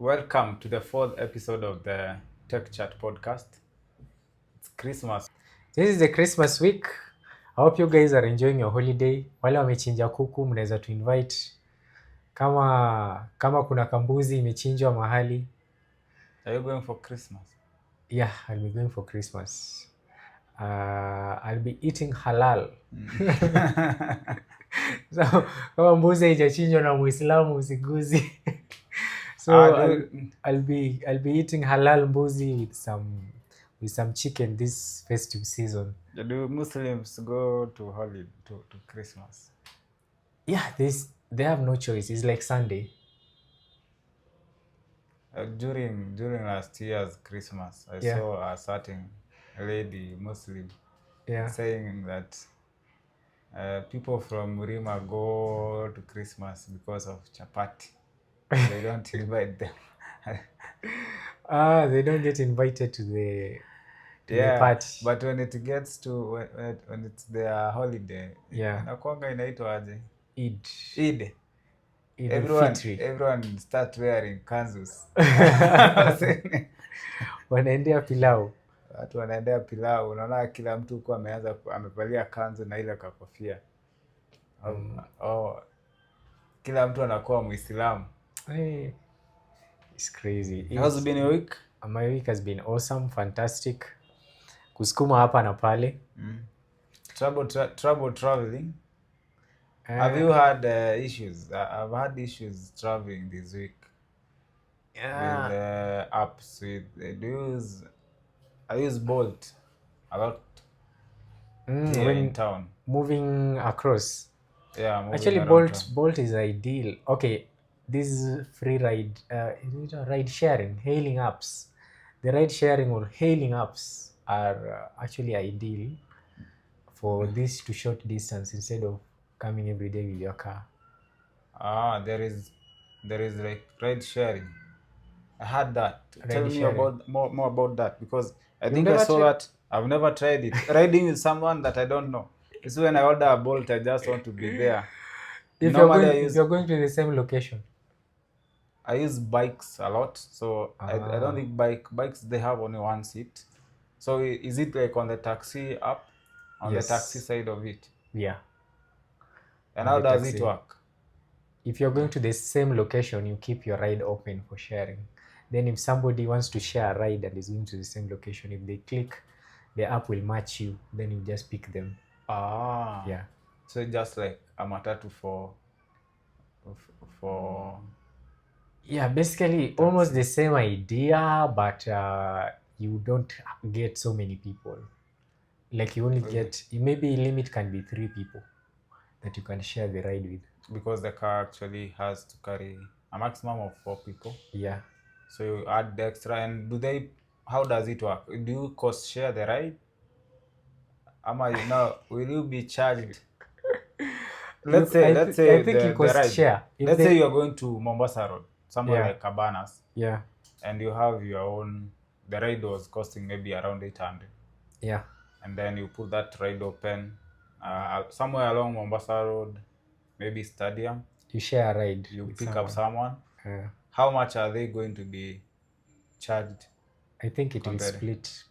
Welcome to the fourth episode of the Tech Chat podcast. It's Christmas. This is the Christmas week. I hope you guys are enjoying your holiday. Wale wamechinja kuku mnaweza to invite. Kama kuna kambuzi imechinjwa mahali. Are you going for Christmas? Yeah, I'll be going for Christmas. I'll be eating halal. So, kama mbuzi haijachinjwa na Muislamu usiguzi. So I'll be eating halal mbuzi with some chicken this festive season. Do Muslims go to holiday to Christmas? Yeah, they have no choice. It's like Sunday. During last year's Christmas, I saw a certain lady Muslim saying that people from Rima go to Christmas because of chapati. They don't invite them. They don't get invited to the party. But when it gets to when it's their holiday, inakuanga inaitwa aje? Eid. Everyone start wearing kanzus. Wanaendea pilau. Watu wanaendea pilau. Unaona kila mtu huko amevalia kanzu na ile kakofia. Kila mtu anakuwa Muislamu. Hey, it's crazy. How's been your week? My week has been awesome, fantastic. Kusukuma hapa na pale. Trouble traveling. Have you had issues? I've had issues traveling this week. With apps. I use Bolt a lot here in town. Moving across. Yeah, actually Bolt is ideal. Okay, this is free ride. Is it ride sharing, hailing apps? The ride sharing or hailing apps are actually ideal for this to short distance instead of coming every day with your car. There is like ride sharing. I had that. Tell me about more about that, because I think I saw that. I've never tried it. Riding with someone that I don't know. It's when I order a Bolt, I just want to be there. If you're going to the same location. I use bikes a lot, so I don't think bikes they have only one seat. So is it like on the taxi app, on the taxi side of it? Yeah. And how does it work? If you're going to the same location, you keep your ride open for sharing. Then if somebody wants to share a ride and is going to the same location, if they click, the app will match you. Then you just pick them. Yeah. So just like a matatu for yeah, basically almost the same idea, but you don't get so many people. Like you only get, maybe limit can be 3 people that you can share the ride with. Because the car actually has to carry a maximum of 4 people. Yeah. So you add the extra, and how does it work? Do you cost share the ride? Will you be charged? Let's say I think you cost share. Let's say you're going to Mombasa Road, somewhere like Cabanas. Yeah. And you have your own, the ride was costing maybe around 800. Yeah. And then you put that ride open somewhere along Mombasa Road, maybe Stadium. You share a ride. You pick up someone. How much are they going to be charged? I think it will split.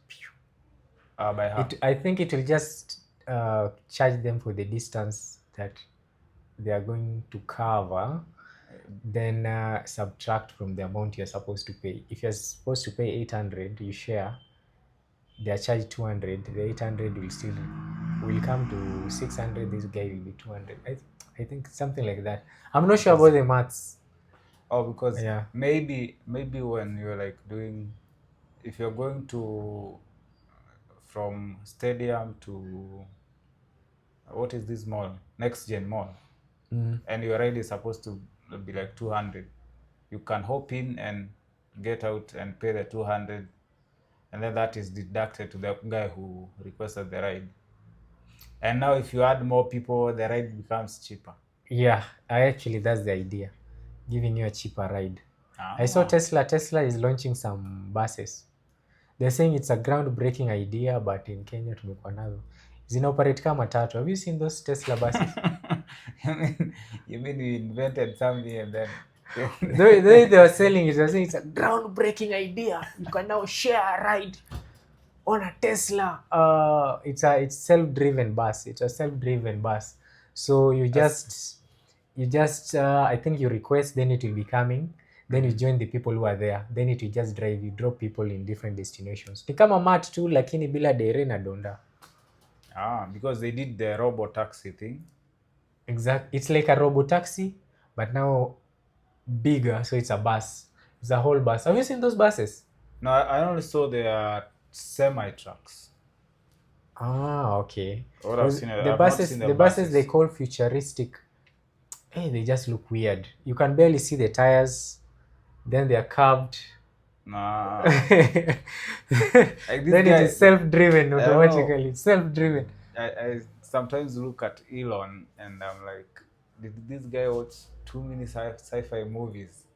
By half. I think it will just charge them for the distance that they are going to cover, then subtract from the amount you're supposed to pay. If you're supposed to pay 800, you share, they are charged 200. The 800 will come to 600. This guy will be 200. I think something like that. I'm not sure about the maths. Because maybe when you're like doing, if you're going to from Stadium to what is this mall? Next Gen Mall. And your ride is supposed to be like 200. You can hop in and get out and pay the 200, and then that is deducted to the guy who requested the ride. And now if you add more people, the ride becomes cheaper. Yeah, that's the idea, giving you a cheaper ride. I saw Tesla is launching some buses. They're saying it's a groundbreaking idea, but in Kenya tumekuwa nazo zinaoperate kama matatu. Have you seen those Tesla buses? You mean we invented something and then They were selling it, they were saying it's a groundbreaking idea. You can now share a ride on a Tesla. It's self-driven bus. It's a self-driven bus. So you just I think you request, then it will be coming. Then you join the people who are there. Then it will just drive you, drop people in different destinations. Ni kama mat tu lakini bila dere na donda. Because they did the robo taxi thing. Exactly. It's like a robo taxi, but now bigger. So it's a bus. It's a whole bus. Have you seen those buses? No, I only saw the semi trucks. Okay. What I've seen, The I've buses, not seen the buses they call futuristic. Hey, they just look weird. You can barely see the tires. Then they are curved. Nah. Then guy, it is self-driven I automatically. It's self-driven. I sometimes look at Elon and I'm like, did this guy watch too many sci-fi movies?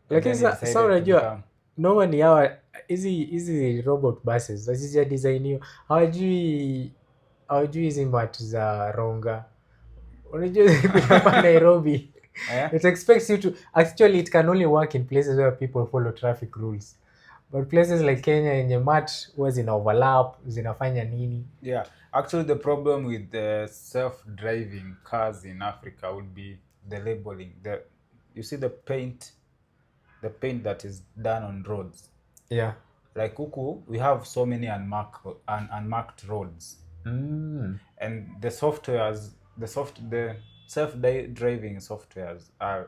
Lakini sasa unajua normally hawa hizi robot buses hazija design hiyo. Hawajui hizi mat za ronga. Unajua hapa Nairobi. It expects you to actually, it can only work in places where people follow traffic rules. But places like Kenya yenye mat huwa zina overlap, zinafanya nini? Yeah, actually the problem with the self-driving cars in Africa would be the labeling. You see the paint that is done on roads. Yeah. Like huku, we have so many unmarked roads. Mm. And the self-driving softwares are,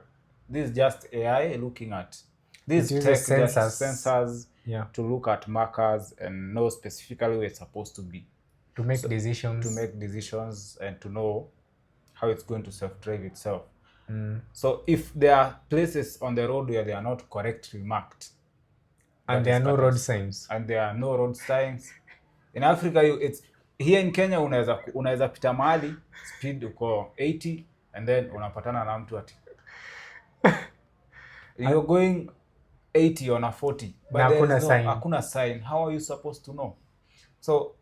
this is just AI looking at, these sensors yeah, to look at markers and know specifically where it's supposed to be. To make decisions. To make decisions and to know how it's going to self-drive itself. Mm. So if there are places on the road where they are not correctly marked, and there are no road signs, in Africa it's here in Kenya unaweza pita mahali speed uko 80 and then unapatana na mtu ati you're going 80 on a 40 but hakuna sign. How are you supposed to know? So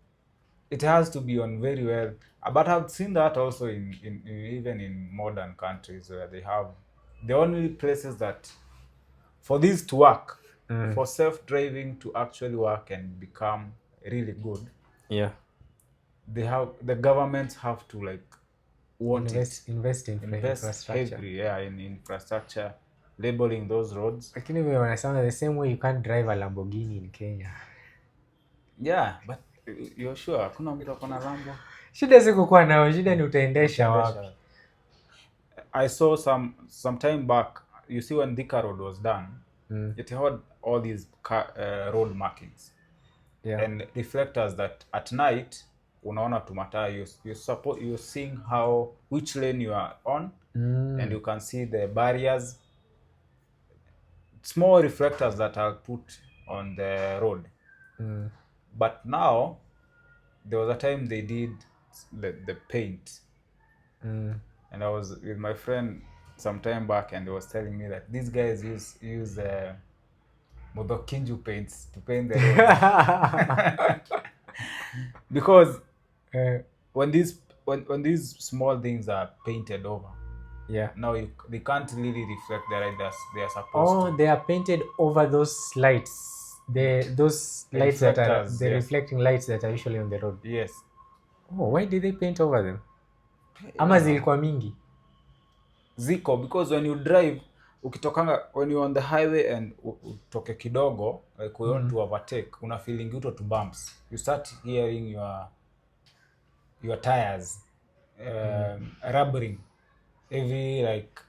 it has to be on very well. But I've seen that also in even in modern countries where they have the only places that for this to work, for self-driving to actually work and become really good, yeah, the governments have to like invest in infrastructure. Heavily, in infrastructure, labeling those roads. Lakini wewe wanasema the same way you can't drive a Lamborghini in Kenya. Yeah, but you're sure hakuna mtu akona Lambo? Shida si kukuwa nao, shida ni utaendesha wapi. I saw some time back, you see when Thika Road was done, it had all these road markings. Yeah. And reflectors that at night unaona tumataa, you're seeing which lane you are on, and you can see the barriers, small reflectors that are put on the road. But now there was a time they did the paint, and I was with my friend some time back and he was telling me that these guys use Modokinju paints to paint the road. Because when these small things are painted over, yeah, now they can't really reflect the light as they are supposed to. They are painted over those lights. Those lights that are the reflecting lights that are usually on the road. Yes. Oh, why did they paint over them? Ama zilikuwa mingi? Ziko, because when you drive, when you're on the highway and utoke kidogo, like we want to overtake, una feeling uto to bumps. You start hearing your tires rubbering every like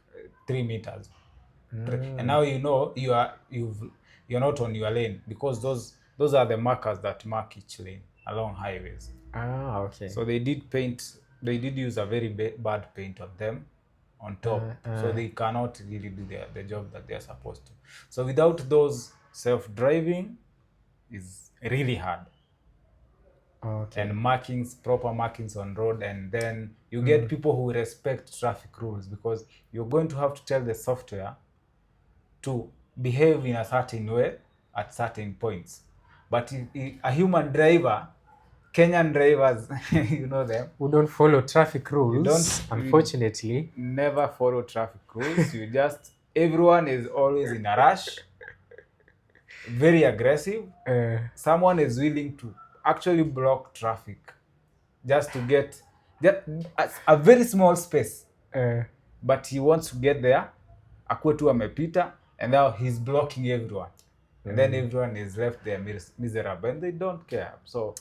3 meters. And now you know you're not on your lane, because those are the markers that mark each lane along highways. Okay. So they did use a very bad paint on them on top, so they cannot really do the job that they are supposed to. So without those, self-driving is really hard. Okay. And proper markings on road, and then you get people who respect traffic rules, because you're going to have to tell the software to behave in a certain way at certain points. But a human driver, Kenyan drivers, you know them, who don't follow traffic rules, unfortunately. You never follow traffic rules. You just everyone is always in a rush, very aggressive. Someone is willing to actually block traffic just to get a very small space, but he wants to get there, akuwe tu amepita, and now he's blocking everyone, and then everyone is left there miserable and they don't care. So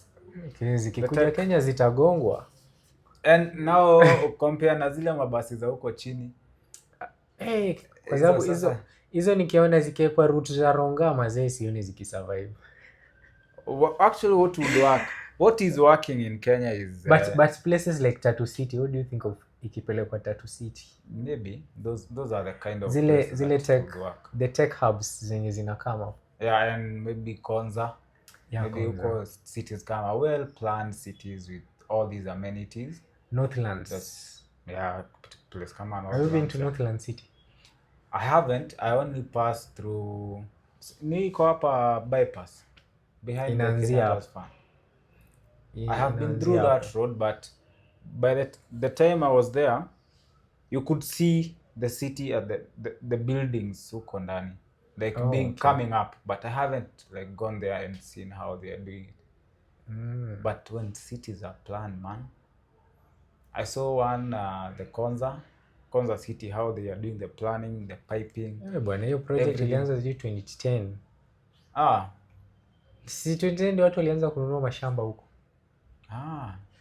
zikikuja Kenya zitagongwa. And now compare na zile mabasi za huko chini. Kwa sababu hizo nikiona zikiwekwa route za Ronga mazee sioni zikisurvive. Actually what would work, what is working in Kenya is but places like Tatu City, what do you think of ikipelekwa Tatu City? Maybe those are the kind of zile tech work. The tech hubs zenye zinakama. Yeah, and maybe Konza. Yeah, maybe huko cities kama well planned cities with all these amenities. Northlands. Yeah, place kama Northlands. Have you been to Northland City? I haven't. I only passed through. Niko hapa bypass behind the farm. I have been through that road, but by the time I was there, you could see the city at the buildings huko ndani, like coming up. But I haven't like gone there and seen how they are doing it. But when cities are planned, man, I saw one the Konza City, how they are doing the planning, the piping. Bwana hiyo project ilianza 2010. Si 2010 ndio watu walianza kununua mashamba huko.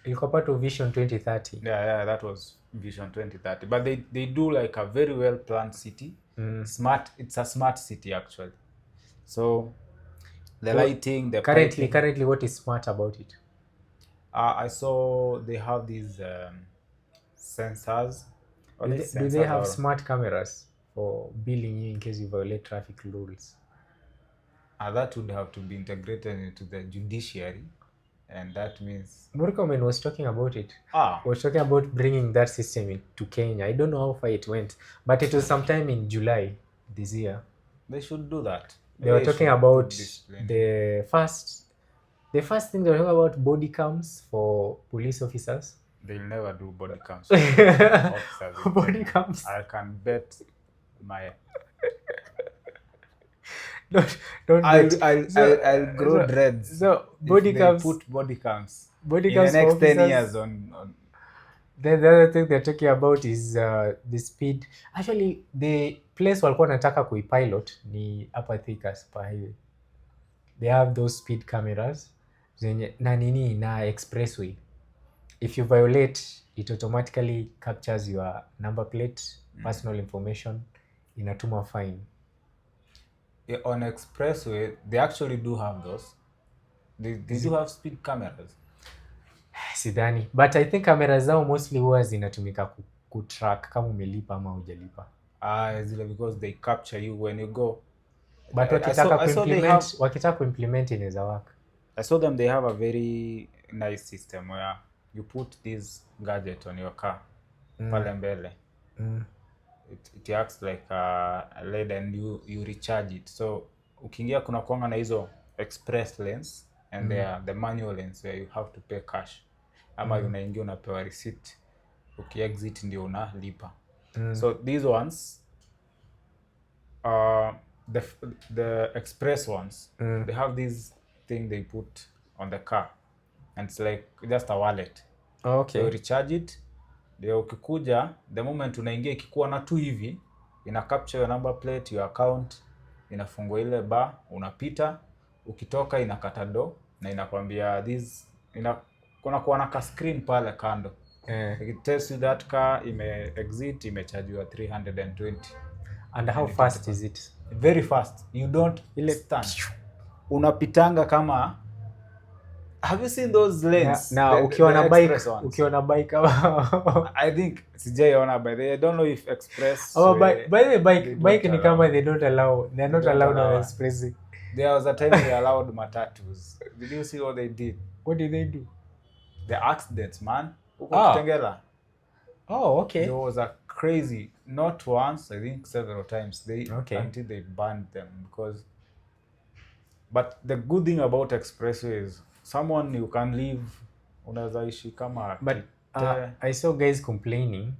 Ilikuwa part of Vision 2030. Yeah, that was Vision 2030. But they do like a very well planned city. Smart. It's a smart city actually. So the lighting, the currently what is smart about it? I saw they have these sensors. Do they have smart cameras for billing you in case you violate traffic rules? That would have to be integrated into the judiciary, and that means Murkomen was talking about it. Was talking about bringing that system to Kenya. I don't know how far it went, but it was sometime in July this year. They should do that. They were talking about the first thing they were talking about, body cams for police officers. They'll never do body cams. Body cams. I can bet my. I'll grow dreads. So body cams. Put body cams. Body cams in the next 10 years on. The other thing they're talking about is the speed. Actually, the place walikuwa nataka kuipilot ni hapa Thika Super Highway. They have those speed cameras zenye na expressway. If you violate, it automatically captures your number plate, personal information, inatuma fine. Yeah, on expressway, they actually do have those. They do have speed cameras. Sidhani, but I think cameras zao mostly huwa zinatumika kutrack kama umelipa ama hujalipa. Zile because they capture you when you go. But wakitaka kuimplement inaweza work. I saw them, they have a very nice system where you put this gadget on your car, pale mbele. It acts like a LED and you recharge it. So ukiingia kuna kuanga na hizo express lanes and there are the manual lanes where you have to pay cash. Ama unaingia unapewa receipt. Ukiexit ndio unalipa. So these ones the express ones, they have this thing they put on the car and it's like just a wallet. Okay. So you recharge it, ndio ukikuja the moment unaingia ikikuwa na tu hivi ina capture your number plate, your account, inafungua ile bar, unapita, ukitoka inakata do na inakwambia kuna kuwa na ka screen pale kando. It tells you that car exit imechargewa 320. And how fast is it? Very fast. You don't stand. Unapitanga kama. Have you seen those lanes? Now ukiwa na bike kama I think sijaiona, but I don't know if express. By the bike ni kama they're not allowed on express. There was a time they allowed matatus. Did you see what they did? What did they do? The accidents, man. Kitengela. Okay. There was a crazy, not once, I think several times. Until they banned them because. But the good thing about expressway is someone you can leave. Unaweza ishi kama. But I saw guys complaining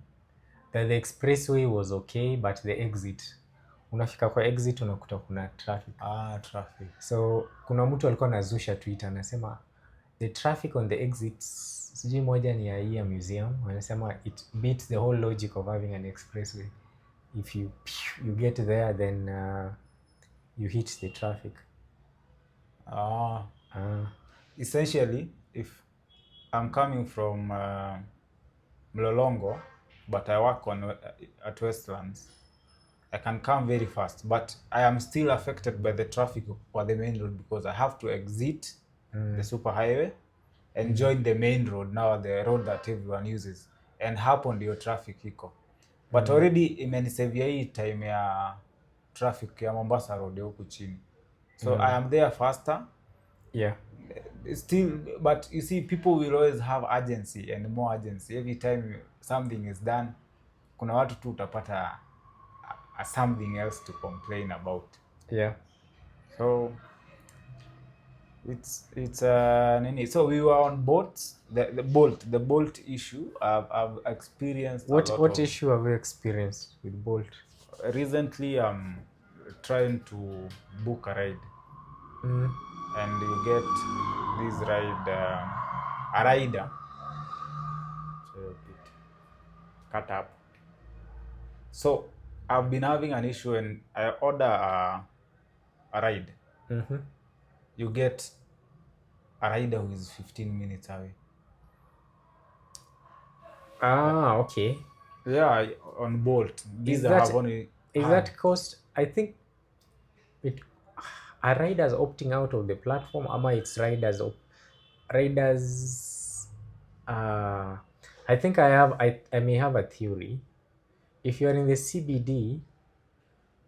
that the expressway was okay, but the exit unafika kwa exit unakuta kuna traffic. Traffic. So kuna mtu alikuwa anazusha Twitter anasema the traffic on the exits, sijui moja ni ya hii ya museum, wanasema it beats the whole logic of having an expressway. If you get there, then you hit the traffic. Essentially, if I'm coming from Mlolongo, but I work at Westlands, I can come very fast, but I am still affected by the traffic for the main road because I have to exit the super highway and join the main road, now the road that everyone uses, and hapo ndio traffic iko. But already imenisavia hii time ya traffic ya Mombasa road huku chini. So I am there faster. Yeah. Still, but you see, people will always have urgency and more urgency. Every time something is done, kuna watu tu utapata something else to complain about. Yeah. So it's nini. So we were on boats. The bolt issue. I've experienced. What issue have you experienced with Bolt? Recently, I'm trying to book a ride, and you get this ride, a rider. Cut up. So I've been having an issue when I order a ride. You get a rider who is 15 minutes away. Okay. Yeah, on Bolt. Is that cost? I think are riders opting out of the platform, ama it's riders. I think I may have a theory. If you're in the CBD,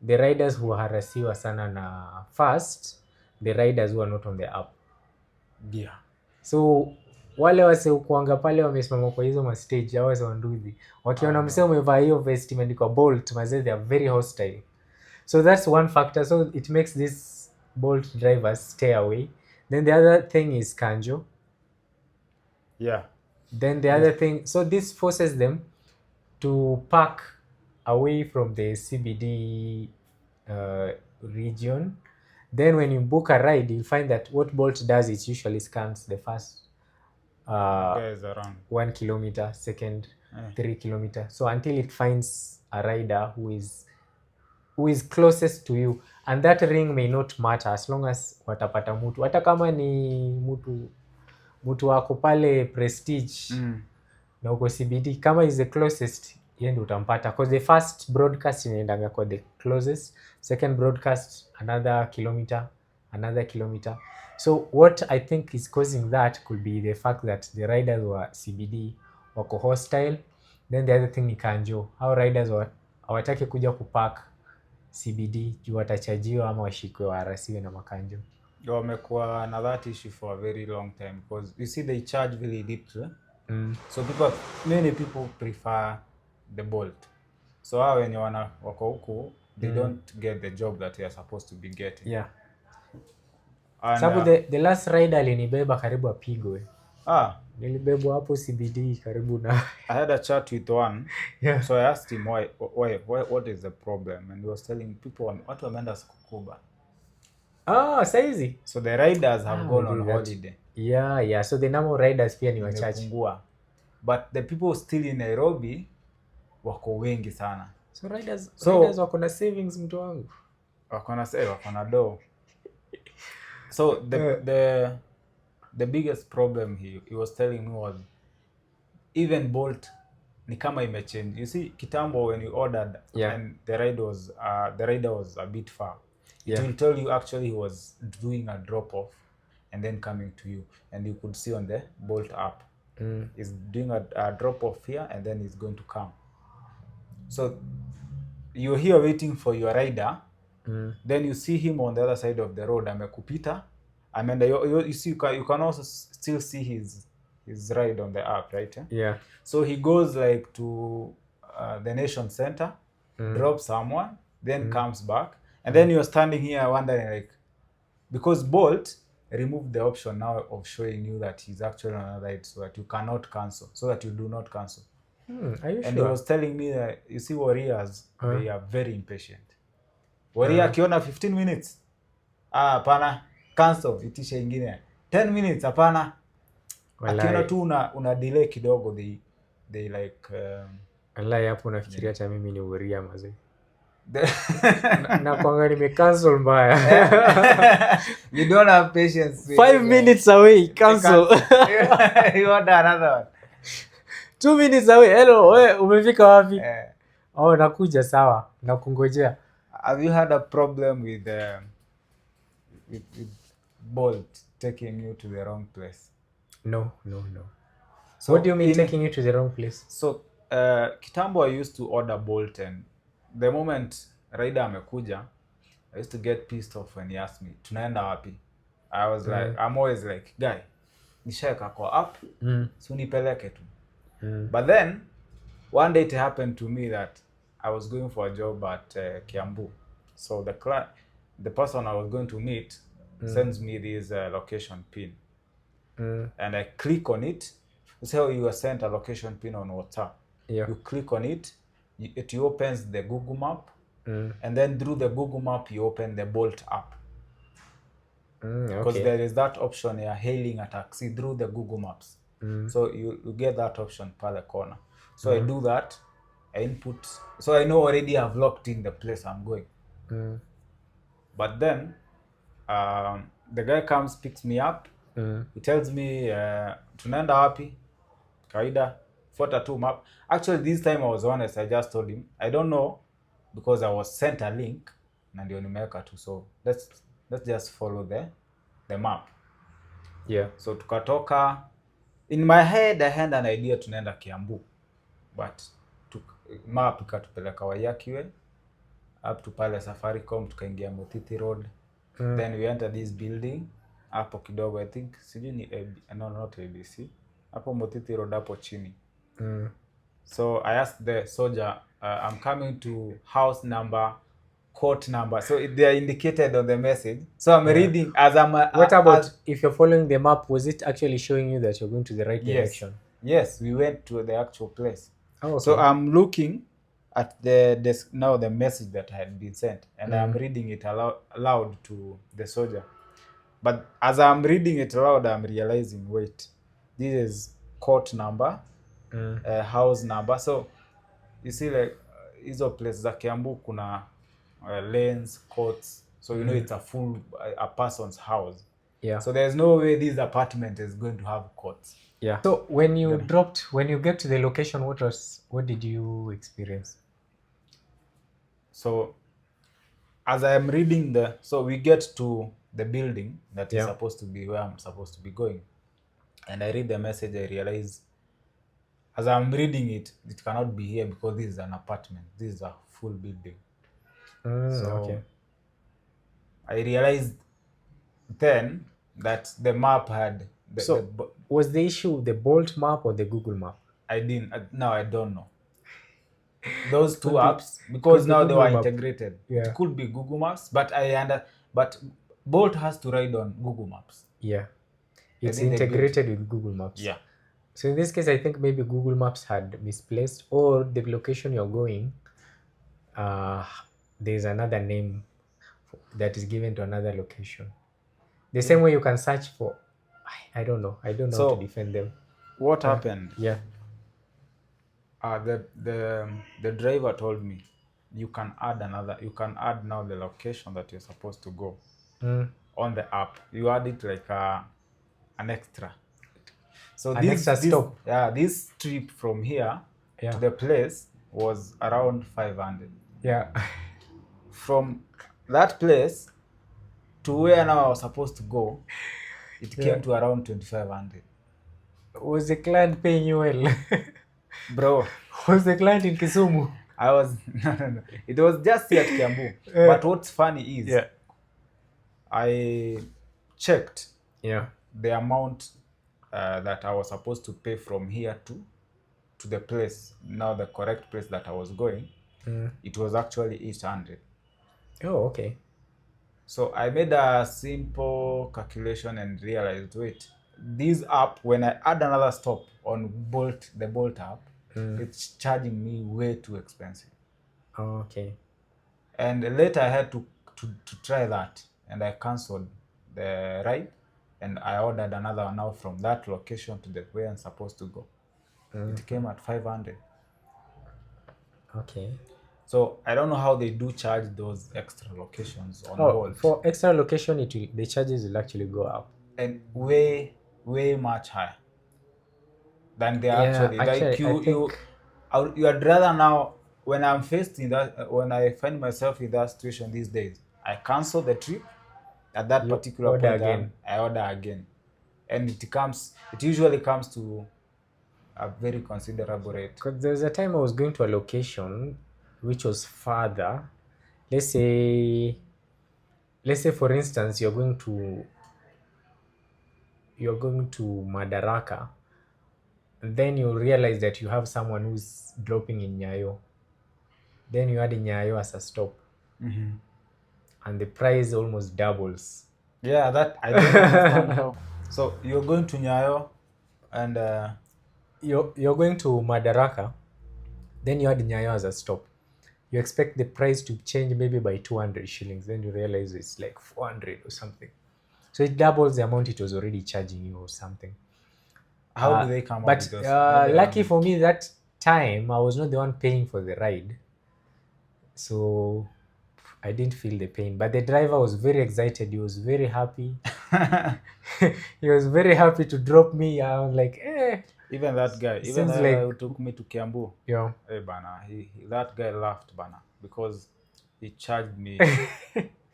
the riders who harasiwa sana na first, the riders who are not on the app. Yeah. So wale wase ukuanga pale wamesimama kwa hizo ma stage hao wase wanduthi wakiona msee umevaa hiyo vest imeandikwa Bolt, mazee they are very hostile. So that's one factor. So it makes these Bolt drivers stay away. Then the other thing is kanjo. Yeah. Then the other thing, so this forces them to park away from the CBD region. Then when you book a ride, you find that what Bolt does is usually scans the first 1 kilometer, second 3 kilometer. So until it finds a rider who is closest to you, and that ring may not matter as long as watapata mtu, hata kama ni mtu wako pale Prestige na uko CBD, kama is the closest, yeye ndio utampata, because the first broadcast inaendanga kwa the closest, second broadcast another kilometer. So what I think is causing that could be the fact that the riders were CBD wako hostile. Then the other thing ni kanjo, how riders hawataki kuja kupark CBD juu watachajiwa ama washikwe warasiwe na makanjo. Wamekuwa na that issue for a very long time because you see they charge very deeply. So many people prefer the Bolt. So hao wenye wako huku, they don't get the job that they are supposed to be getting. Yeah. Sababu the last rider alinibeba karibu apigwe. Nilibebwa hapo CBD karibu na I had a chat with one. Yeah. So I asked him why what is the problem, and he was telling people watu wameenda Kukuba. Saizi. So the riders have gone on holiday. Yeah. So the normal riders pia ni wachache. But the people still in Nairobi wako wengi sana. So riders wako na savings, mtu wangu. Wako na do. So the biggest problem he was telling me was even Bolt ni kama imechange. You see, kitambo when you ordered and the rider was a bit far, it will tell you actually he was doing a drop off and then coming to you, and you could see on the Bolt app he's doing a drop off here and then he's going to come. So you're here waiting for your rider. Then you see him on the other side of the road, amekupita. I mean, you see, you can also still see his ride on the app, right? Yeah. So he goes like to the Nation Center, drops someone, then comes back, and then you're standing here wondering, like, because Bolt removed the option now of showing you that he's actually on a ride, so that you cannot cancel, so that you do not cancel. Are you and sure? He was telling me that, you see, warriors, they are very impatient. Waria akiona 15 minutes, hapana, cancel, itisha ingine. 10 minutes, hapana. Akiona tu una delay kidogo, they like wallahi hapo nafikiria hata mimi ni Waria mazee. na kwanga nimecancel mbaya. You don't have patience. 5 minutes away, cancel. You want another one. 2 minutes away. Hello, wewe umefika wapi? Oh, nakuja, sawa, nakungojea. Have you had a problem with Bolt taking you to the wrong place? No. So what do you mean taking you to the wrong place? So kitambo I used to order Bolt, and the moment rider amekuja, I used to get pissed off when he asked me, tunaenda wapi? I was like, I'm always like, guy, nishaeka kwa app, so nipeleke tu. But then one day it happened to me that I was going for a job at Kiambu. So the person I was going to meet sends me this location pin. And I click on it. So you are sent a location pin on WhatsApp. Yeah. You click on it, it opens the Google Map, and then through the Google Map you open the Bolt app. Because there is that option here, hailing a taxi through the Google Maps. So you get that option pale corner. So I do that, I input, so I know already I've locked in the place I'm going. But then the guy comes, picks me up, he tells me tunaenda wapi? Kawaida, fuata tu map. Actually this time I was honest, I just told him I don't know, because I was sent a link na ndio nimeweka tu, so let's just follow the map. Yeah. So tukatoka, in my head I had an idea tunaenda Kiambu, but map ikatupeleka Wayakiwe up to pale Safaricom, tukaingia Mutiti Road. Then we entered this building hapo kidogo, I think sijui ni not ABC, hapo Mutiti Road hapo chini. So I asked the soldier, I'm coming to house number, court number. So they are indicated on the message. So I'm reading as I'm... What about if you're following the map? Was it actually showing you that you're going to the right direction? Yes, we went to the actual place. Oh, okay. So I'm looking at the message that had been sent, and I'm reading it aloud to the soldier. But as I'm reading it aloud, I'm realizing, wait, this is court number, house number. So you see, like hizo place za Kiambu kuna lanes, courts. So you know it's a person's house. Yeah. So there's no way this apartment is going to have courts. Yeah. So when you get to the location, what did you experience? So as I am reading so we get to the building that is supposed to be where I'm supposed to be going. And I read the message, I realize as I'm reading it, it cannot be here because this is an apartment. This is a full building. So I realized then that the map had... was the issue the Bolt map or the Google map? I don't know. Those two apps, because now they were integrated. Yeah. It could be Google Maps, but but Bolt has to ride on Google Maps. Yeah. It's integrated with Google Maps. Yeah. So in this case, I think maybe Google Maps had misplaced, or the location you're going, there's another name that is given to another location. The same way you can search for, I don't know how to defend them. What happened? Yeah. The driver told me you can add now the location that you're supposed to go on the app. You add it like an extra. So extra stop. Yeah, this trip from here to the place was around 500. Yeah. From that place to where now I was supposed to go, it came to around 2,500. Was the client paying you well? Bro. Was the client in Kisumu? No. It was just here at Kiambu. But what's funny is I checked the amount that I was supposed to pay from here to the place, now the correct place that I was going. It was actually 800. Oh, okay. So I made a simple calculation and realized, wait, this app, when I add another stop on the Bolt app, it's charging me way too expensive. Oh, okay. And later I had to try that, and I cancelled the ride, and I ordered another one now from that location to the where I'm supposed to go. It came at 500. Okay. So I don't know how they do charge those extra locations on Oh, Bolt, for extra location, the charges will actually go up. and way much higher than they are Yeah, actually. Like actually, I think. you would rather now, when I'm faced in that, when I find myself in that situation these days, I cancel the trip at that You particular order point. again. I order again, and it usually comes to a very considerable rate. Because there was a time I was going to a location which was farther. Let's say, for instance, you're going to Madaraka, then you realize that you have someone who's dropping in Nyayo. Then you add Nyayo as a stop, and the price almost doubles. Yeah, that I don't understand how. So you're going to Nyayo, and You're going to Madaraka, then you add Nyayo as a stop. You expect the price to change maybe by 200 shillings, then you realize it's like 400 or something. So it doubles the amount it was already charging you or something. how do they come up But with those? Maybe I lucky don't. for me that time, I was not the one paying for the ride. So I didn't feel the pain. But the driver was very excited. He was very happy. He was very happy to drop me. I was like, Even that guy, seems like, who took me to Kiambu, yeah. hey, bana, that guy laughed, bana, because he charged me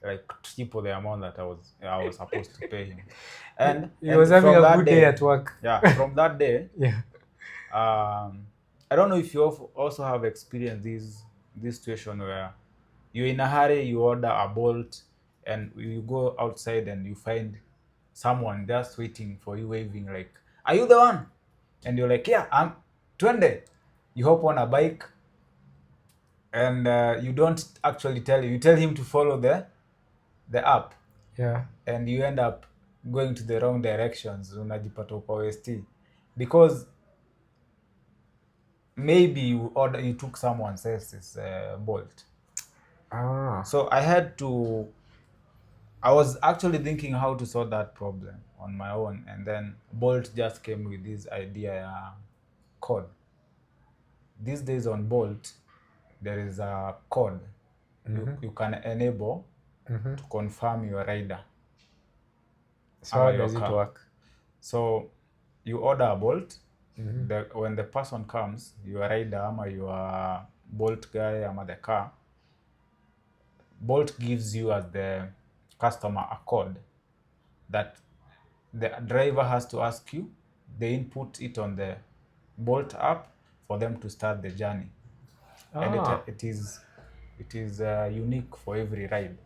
like triple the amount that I was supposed to pay him. He was having from a that good day at work. yeah, from that day, Yeah. I don't know if you also have experienced this situation where you're in a hurry, you order a Bolt, and you go outside and you find someone just waiting for you, waving like, "Are you the one?" And you're like, "Yeah, I'm 20." You hop on a bike, and you don't actually you tell him to follow the app, Yeah. and you end up going to the wrong directions. Unajipata uko OST because maybe you took someone else's Bolt. So I was actually thinking how to solve that problem on my own, and then Bolt just came with this idea code. These days on Bolt, there is a code you can enable to confirm your rider So ama how your does it car. work? So you order a Bolt. When the person comes, your rider ama your Bolt guy ama the car, Bolt gives you as the customer a code that the driver has to ask you. They input it on the Bolt app for them to start the journey, and it is unique for every ride.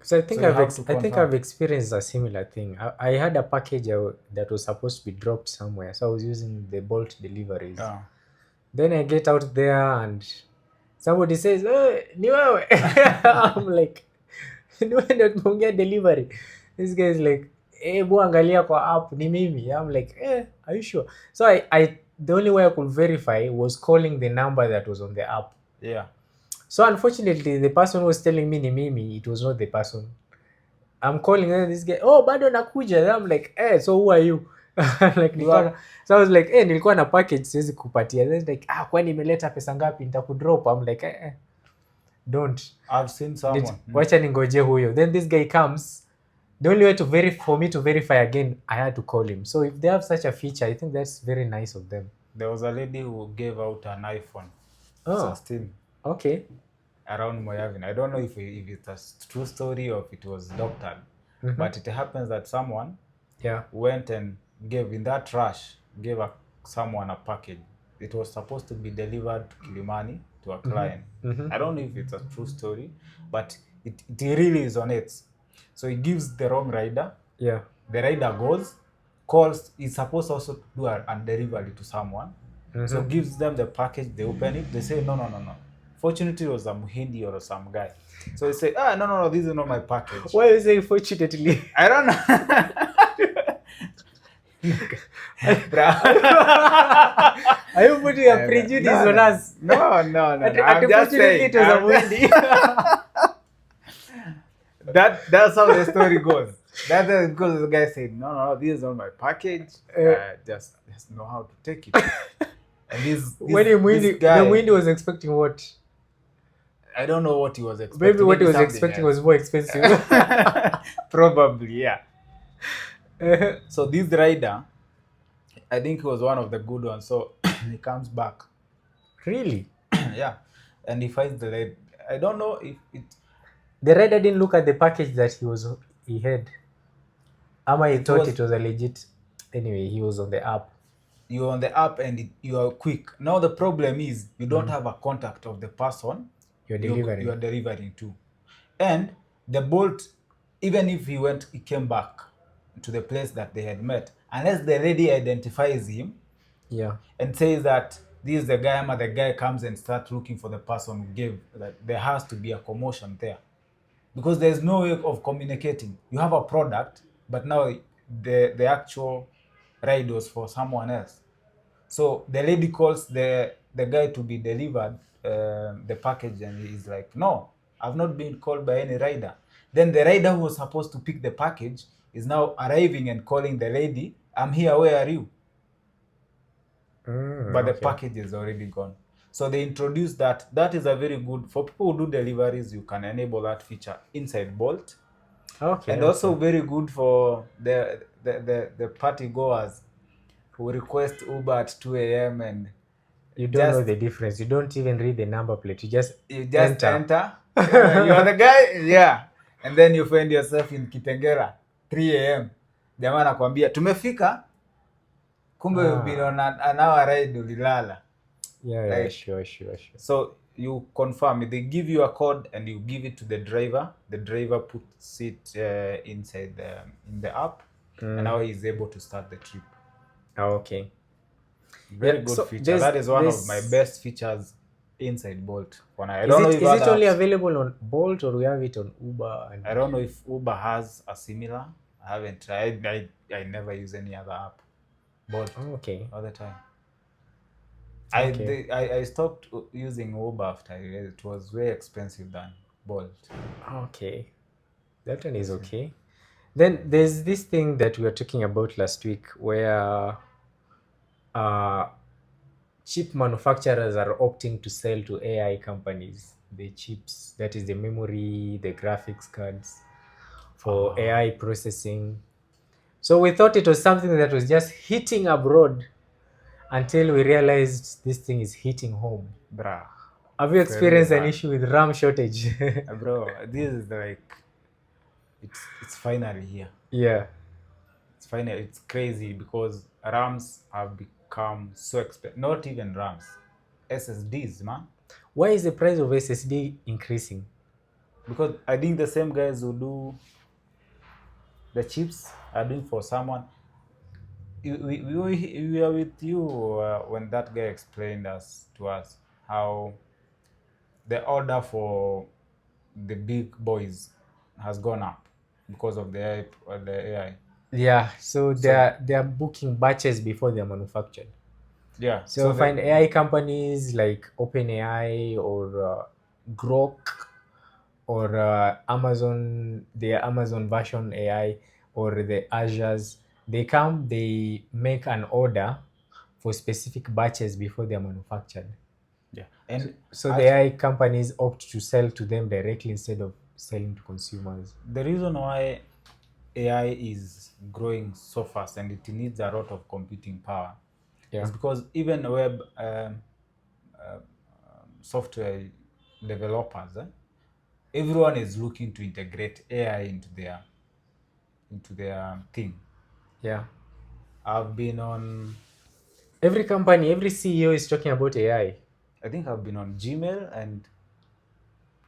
So So you have to I think confirm. I've experienced a similar thing. I had a package that was supposed to be dropped somewhere, so I was using the Bolt deliveries. Yeah. Then I get out there and somebody says, "Oh, ni wewe." I'm like, "Ni wewe ndio tumeongea delivery." This guy is like, bu angalia kwa app ni mimi." I'm like, are you sure? So the only way I could verify was calling the number that was on the app. Yeah. So unfortunately, the person who was telling me ni mimi, it was not the person. I'm calling this guy, "Oh, bado nakuja." Then I'm like, so who are you? Like so I was like, nilikuwa na package siwezi kupatia. Then like, kwani imeleta pesa ngapi? Nitakudrop. I'm like, don't. I've seen someone. Wacha ningoje huyo. Then this guy comes. The only way for me to verify again, I had to call him. So if they have such a feature, I think that's very nice of them. There was a lady who gave out an iPhone 16. Okay. Around Moyavin. I don't know if it's a true story or if it was doctored, but it happens that someone went and gave someone a package. It was supposed to be delivered to Kilimani to a client. I don't know if it's a true story, but it really is on it. So he gives the wrong rider. Yeah. The rider calls. He's supposed also to do a delivery to someone. So gives them the package. They open it. They say no. Fortunately, it was a Muhindi or some guy. So they say, no, this is not my package. Why are you saying fortunately? I don't know. Are you putting a prejudice on us? No. I'm just saying. Unfortunately, it was a Wendy. That's how the story goes. That's because the guy said, no, this is not my package. Just know how to take it. And this guy, the Wendy was expecting what? I don't know what he was expecting. Maybe what he was expecting was more expensive. Probably, yeah. So this rider, I think he was one of the good ones. So he comes back. Really? Yeah. And he finds the lady. I don't know if it. The rider didn't look at the package that he had. Ama he thought it was a legit. Anyway, he was on the app. You're on the app and you are quick. Now the problem is you don't have a contact of the person you're delivering to. And the Bolt, even if he came back to the place that they had met, unless the lady identifies him, and says that this is the guy, the guy comes and starts looking for the person who gave, that there has to be a commotion there. Because there's no way of communicating. You have a product, but now the actual ride was for someone else. So the lady calls the guy to be delivered the package, and he's like, no, I've not been called by any rider. Then the rider who was supposed to pick the package is now arriving and calling the lady, I'm here, where are you? But the package is already gone. So they introduced that. That is a very good, for people who do deliveries, you can enable that feature inside Bolt. And also very good for the party goers who request Uber at 2 a.m. and you don't know the difference. You don't even read the number plate. You just enter. You are the guy, yeah. And then you find yourself in Kitengela 3 a.m. Jamaa anakuambia tumefika, kumbe you've been on an hour ride, ulilala. Yeah, sure. So you confirm, they give you a code and you give it to the driver. The driver puts it inside in the app, and now he's able to start the trip. Okay. Very good feature. That is one of my best features inside Bolt. I don't know if is it only available on Bolt or we have it on Uber? I don't know if Uber has a similar. I haven't tried. I never use any other app. Bolt. All the time. I stopped using Uber after it was way expensive than Bolt. Okay. That one is okay. Then there's this thing that we were talking about last week where chip manufacturers are opting to sell to AI companies the chips, that is the memory, the graphics cards for AI processing. So we thought it was something that was just hitting abroad until we realized this thing is hitting home. Bruh. Have you experienced an issue with RAM shortage? Bro, this is like, it's finally here. Yeah. It's crazy because RAMs have become so expensive. Not even RAMs, SSDs, man. Why is the price of SSD increasing? Because I think the same guys who do the chips are doing for someone. We were with you when that guy explained to us how the order for the big boys has gone up because of the AI. Yeah, so they are booking batches before they're manufactured. Yeah. So find AI companies like OpenAI or Grok or Amazon, the Amazon version AI or the Azure's. They come, they make an order for specific batches before they're manufactured. Yeah. And so the AI companies opt to sell to them directly instead of selling to consumers. The reason why AI is growing so fast and it needs a lot of computing power is because even web software developers, everyone is looking to integrate AI into their thing. Yeah. I've been on every company, every CEO is talking about AI. I think I've been on Gmail and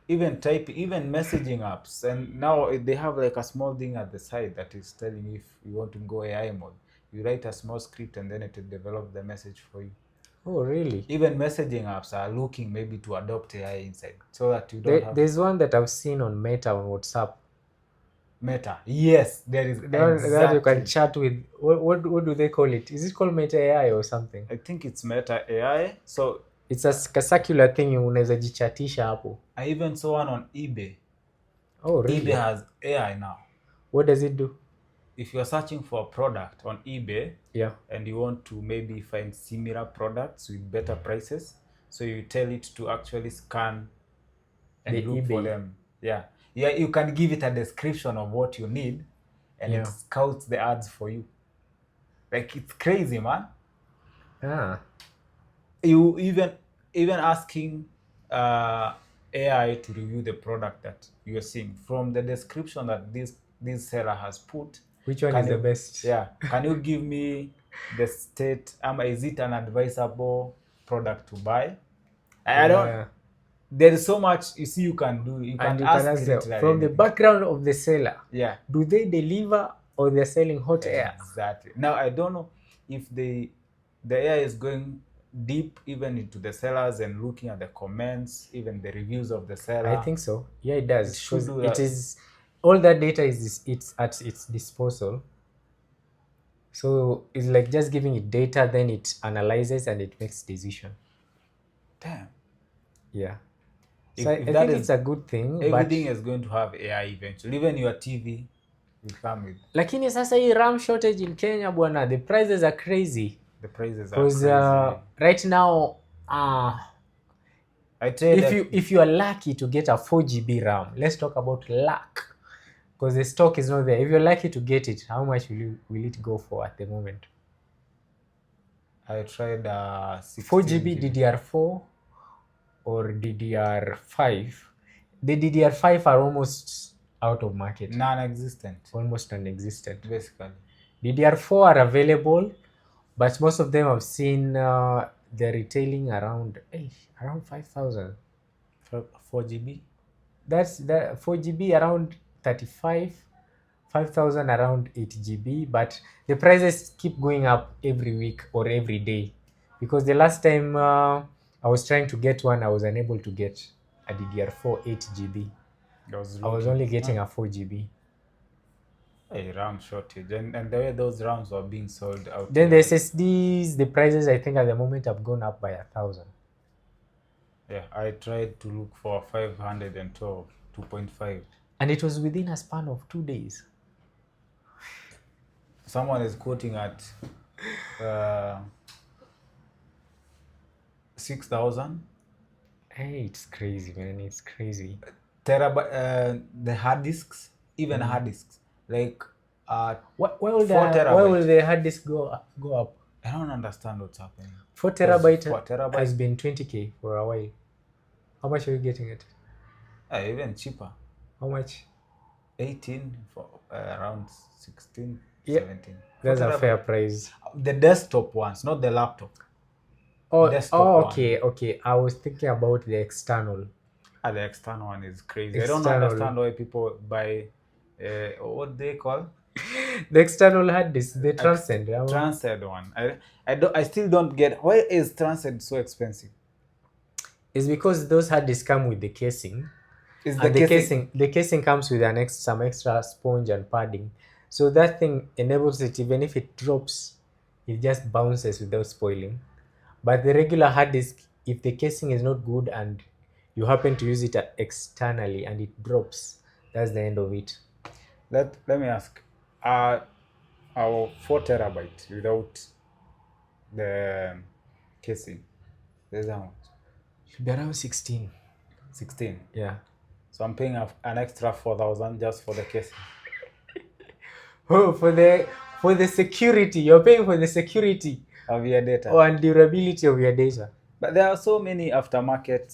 even messaging apps, and now they have like a small thing at the side that is telling you if you want to go AI mode. You write a small script and then it will develop the message for you. Oh, really? Even messaging apps are looking maybe to adopt AI inside so that you don't have... There's one that I've seen on Meta on WhatsApp Meta. Yes, there is That you can exactly. chat with. What do they call it? Is it called Meta AI or something? I think it's Meta AI. So It's a circular thing unaweza jichatisha hapo. I even saw one on eBay. Oh, eBay really? has AI now. What does it do? If you're searching for a product on eBay, Yeah. and you want to maybe find similar products with better prices, so you tell it to actually scan The and look for eBay. them. Yeah. Yeah, you can give it a description of what you need, and it Yeah. scouts the ads for you. Like, it's crazy, man. Ah. You even asking AI to review the product that you're seeing from the description that this seller has put. Which one Can is the you, best? yeah, can you give me the state? Is it an advisable product to buy? I don't. Yeah. There is so much you see you can do. You And can you can ask ask it them like from the anything. background of the seller. Yeah, Do they deliver or they're selling hot air? exactly. Now I don't know if the AI is going deep even into the sellers and looking at the comments, even the reviews of the I seller. think so. Yeah, it It does should because do it that. is all that data is it's at its disposal. So it's like just giving it data, then it analyzes and it makes decision. Damn. Yeah. So If I that think is, it's a good thing, but everything is going to have AI eventually. Even your TV will come with. lakini sasa hii RAM shortage in Kenya bwana, the prices are crazy. The prices are Because crazy. right now, I trade at, if you are lucky to get a 4 GB RAM, let's talk about luck, because the stock is not there. If you're lucky to get it, how much will it go for at the moment? I tried 4 GB 16 GB. DDR4 or DDR5. The DDR5 are almost out of market. Non-existent. Almost non-existent. Basically. DDR4 are available, but most of them I've seen they're retailing around 5,000. 4 GB. That's the 4 GB around 35, 5,000 around 8 GB. But the prices keep going up every week or every day, because the last time I was trying to get one, I was unable to get a DDR4 8 GB. I was only getting a 4 GB. A RAM shortage, and the way those RAMs were being sold out Then here, the like, SSDs, the prices I think at the moment have gone up by 1,000. yeah, I tried to look for 512 2.5. And it was within a span of 2 days. Someone is quoting at 6,000. Hey, it's crazy, man. It's crazy. Terabyte, the hard disks, even hard disks, like Why 4 will terabyte. the hard disk go up? I don't understand what's happening. 4 'Cause terabyte 4 terabyte, has been 20K for a while. How much are you getting it? even cheaper. How much? 18 for around 16, Yeah, 17. 4 that's a fair terabyte. price. The desktop ones, not the laptop. Desktop Okay, one. okay. I was thinking about the external. The external one is crazy. I don't External. understand why people buy what they call The external hard disk, the Transcend. Transcend one. I still don't get why is Transcend so expensive. It's because those hard disks come with the casing. Is the And casing? the casing comes with some extra sponge and padding. So that thing enables it, even if it drops, it just bounces without spoiling. But the regular hard disk, if the casing is not good and you happen to use it externally and it drops, that's the end of it. Let me ask. Our 4 terabyte without the casing. There's how much? Should be around 16. 16. Yeah. So I'm paying an extra 4,000 just for the casing. Oh, for the security. You're paying for the security Of your data. and durability of your data. But there are so many aftermarket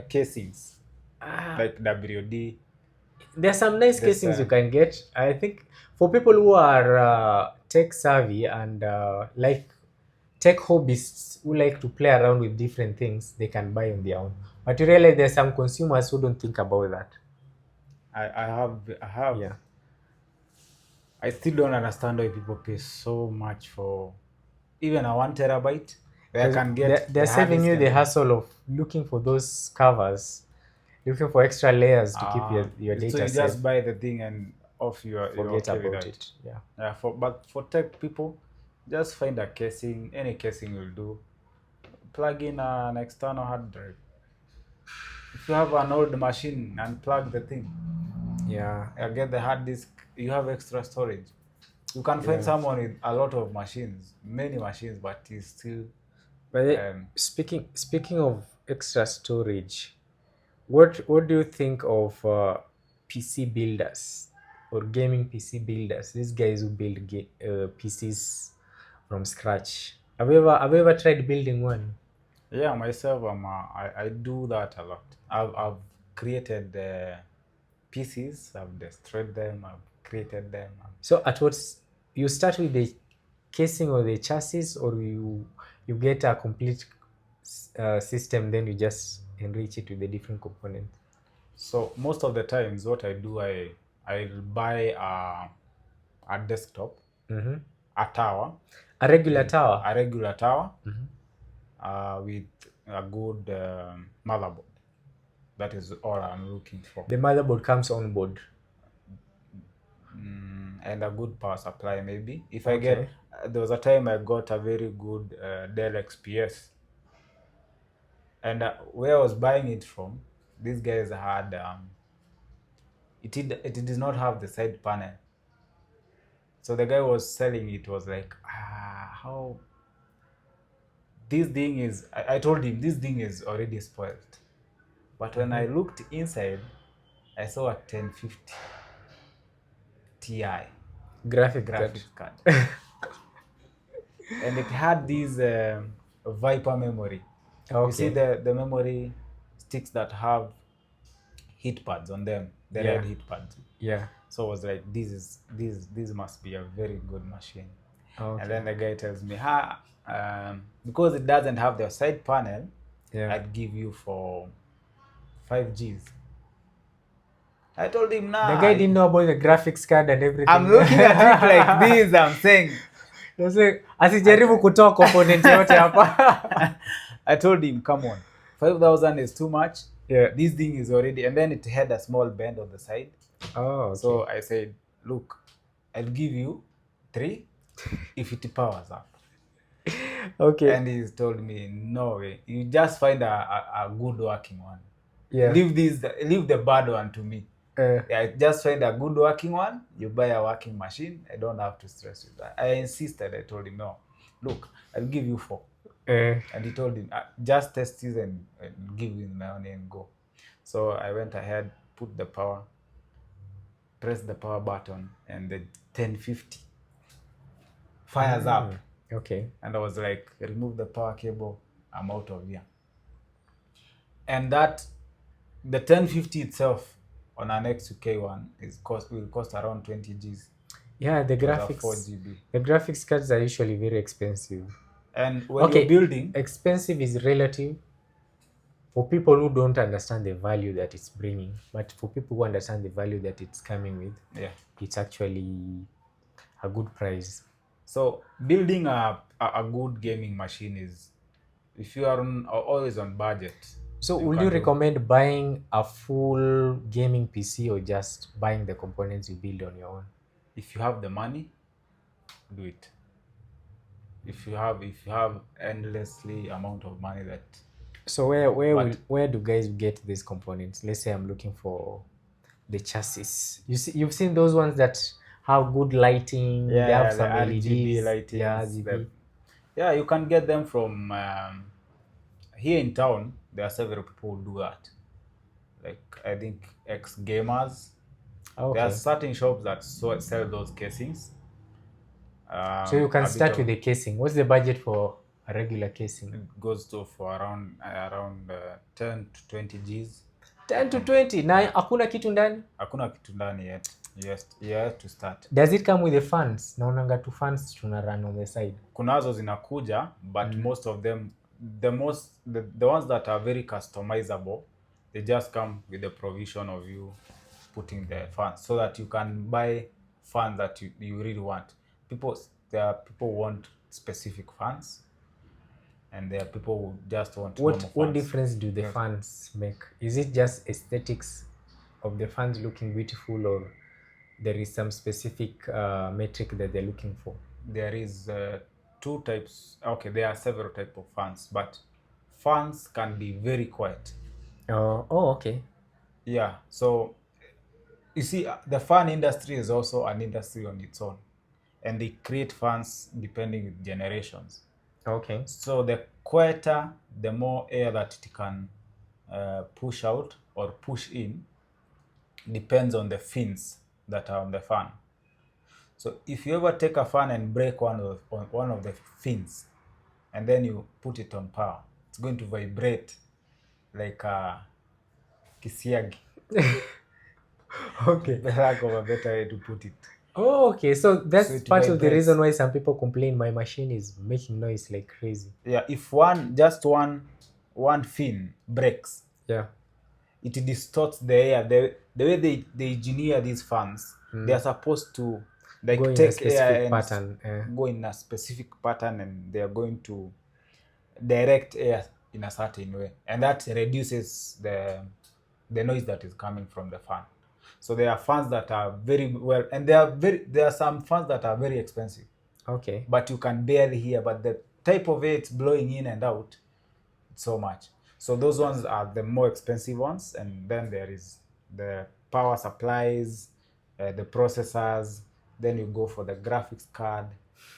casings, like WD. There are some nice casings you can get. I think for people who are tech savvy and like tech hobbyists who like to play around with different things, they can buy on their own. But you realize there's some consumers who don't think about that. I have. Yeah. I still don't understand why people pay so much for even a 1 terabyte. They can get. They're saving you the hassle of looking for those covers. looking for extra layers to keep your So data you safe. just buy the thing and off you're Forget okay with about that. it. Yeah. But for tech people, just find a casing. Any casing will do. Plug in an external hard drive. If you have an old machine, unplug the thing. Yeah. Get the hard disk. You have extra storage. You can find Yeah. someone with a lot of machines, many machines, but he's still. But Um, speaking of extra storage, what do you think of PC builders or gaming PC builders? These guys who build PCs from scratch. Have you ever tried building one? yeah, myself, I do that a lot. I've created pieces. I've destroyed them. I've created them. So at what you start with the casing or the chassis, or you get a complete system, then you just enrich it with the different components. So most of the times, what I do, I'll buy a desktop, Mm-hmm. a tower, A regular tower. a regular tower, Mm-hmm. with a good motherboard. That is all I'm looking for. The motherboard comes on board. And a good power supply, maybe. If I get, Okay. there was a time I got a very good Dell XPS, and where I was buying it from, these guys had it did not have the side panel. So the guy was selling it was like, how this thing is. I told him this thing is already spoiled. But when I looked inside, I saw a 1050 Ti Graphic card. graphics card, and it had this Viper memory. You see Okay. the memory sticks that have heat pads on them, the Yeah. red heat pads. Yeah. So I was like, this must be a very good machine. Okay. And then the guy tells me, because it doesn't have the side panel, Yeah. I'd give you for 5 Gs. I told him, nah. The guy didn't know about the graphics card and everything. I'm looking at it like this. I'm saying, asijaribu kutoa component yote hapa. I told him, come on, 5,000 is too much. Yeah. This thing is already, and then it had a small bend on the side. Oh, okay. So I said, look, I'll give you 3 if it powers up. Okay. And he's told me, no way, you just find a good working one. Yeah. Leave the bad one to me. I just find a good working one. You buy a working machine. I don't have to stress with that. I insisted. I told him, no, look, I'll give you 4. And he told him, just test this and give me my money and go. So I went ahead, put the power, press the power button, and the 1050 fires up. Okay. And I was like, remove the power cable, I'm out of here. And that, the 1050 itself on an X2K one will cost around 20 Gs. Yeah, the graphics. 4 GB. The graphics cards are usually very expensive. And when you're building, expensive is relative for people who don't understand the value that it's bringing, but for people who understand the value that it's coming with, yeah, it's actually a good price. So building a good gaming machine is, if you are always on budget. So would you recommend buying a full gaming PC or just buying the components you build on your own? If you have the money, do it. If you have endlessly amount of money that. So where do guys get these components? Let's say I'm looking for the chassis. You've seen those ones that have good lighting. Yeah, they have some the LEDs. RGB lighting. Yeah, RGB. Yeah, you can get them from here in town. There are several people who do that. Like, I think X Gamers. Okay. There are certain shops that sell those casings. So you can start with the casing. What's the budget for a regular casing? It goes to for around 10 to 20 Gs. 10 to 20. Na hakuna kitu ndani? Hakuna kitu ndani yet. You have to start. Does it come with the fans? Naonanga tu fans tuna run on the side. Kunazo zinakuja, but most of them, the ones that are very customizable, they just come with the provision of you putting the fans, so that you can buy fans that you really want. People want specific fans. and there are people who just want What normal what fans. difference do the Yes. fans make? Is it just aesthetics of the fans looking beautiful, or there is some specific metric that they're looking for? There is two types. Okay, there are several type of fans, but fans can be very quiet. Oh, okay. Yeah. So you see, the fan industry is also an industry on its own, and they create fans depending with generations. Okay. So the quieter, the more air that it can push out or push in, depends on the fins that are on the fan. So if you ever take a fan and break one of the fins, and then you put it on power, it's going to vibrate like a kisiagi. Okay. The lack of a better way to put it. Oh, okay. So So that's it part of the reason vibrates. why some people complain my machine is making noise like crazy. Yeah, if one fin breaks, Yeah. it distorts the air. The way they engineer these fans, they are supposed to Go like in a take air specific and pattern. go in a specific pattern, and they are going to direct air in a certain way, and that reduces the noise that is coming from the fan. So there are fans that are very well, and there are some fans that are very expensive, Okay. but you can barely hear. But the type of air it's blowing in and out, so much. So those ones are the more expensive ones, and then there is the power supplies, the processors. Then you go for the graphics card.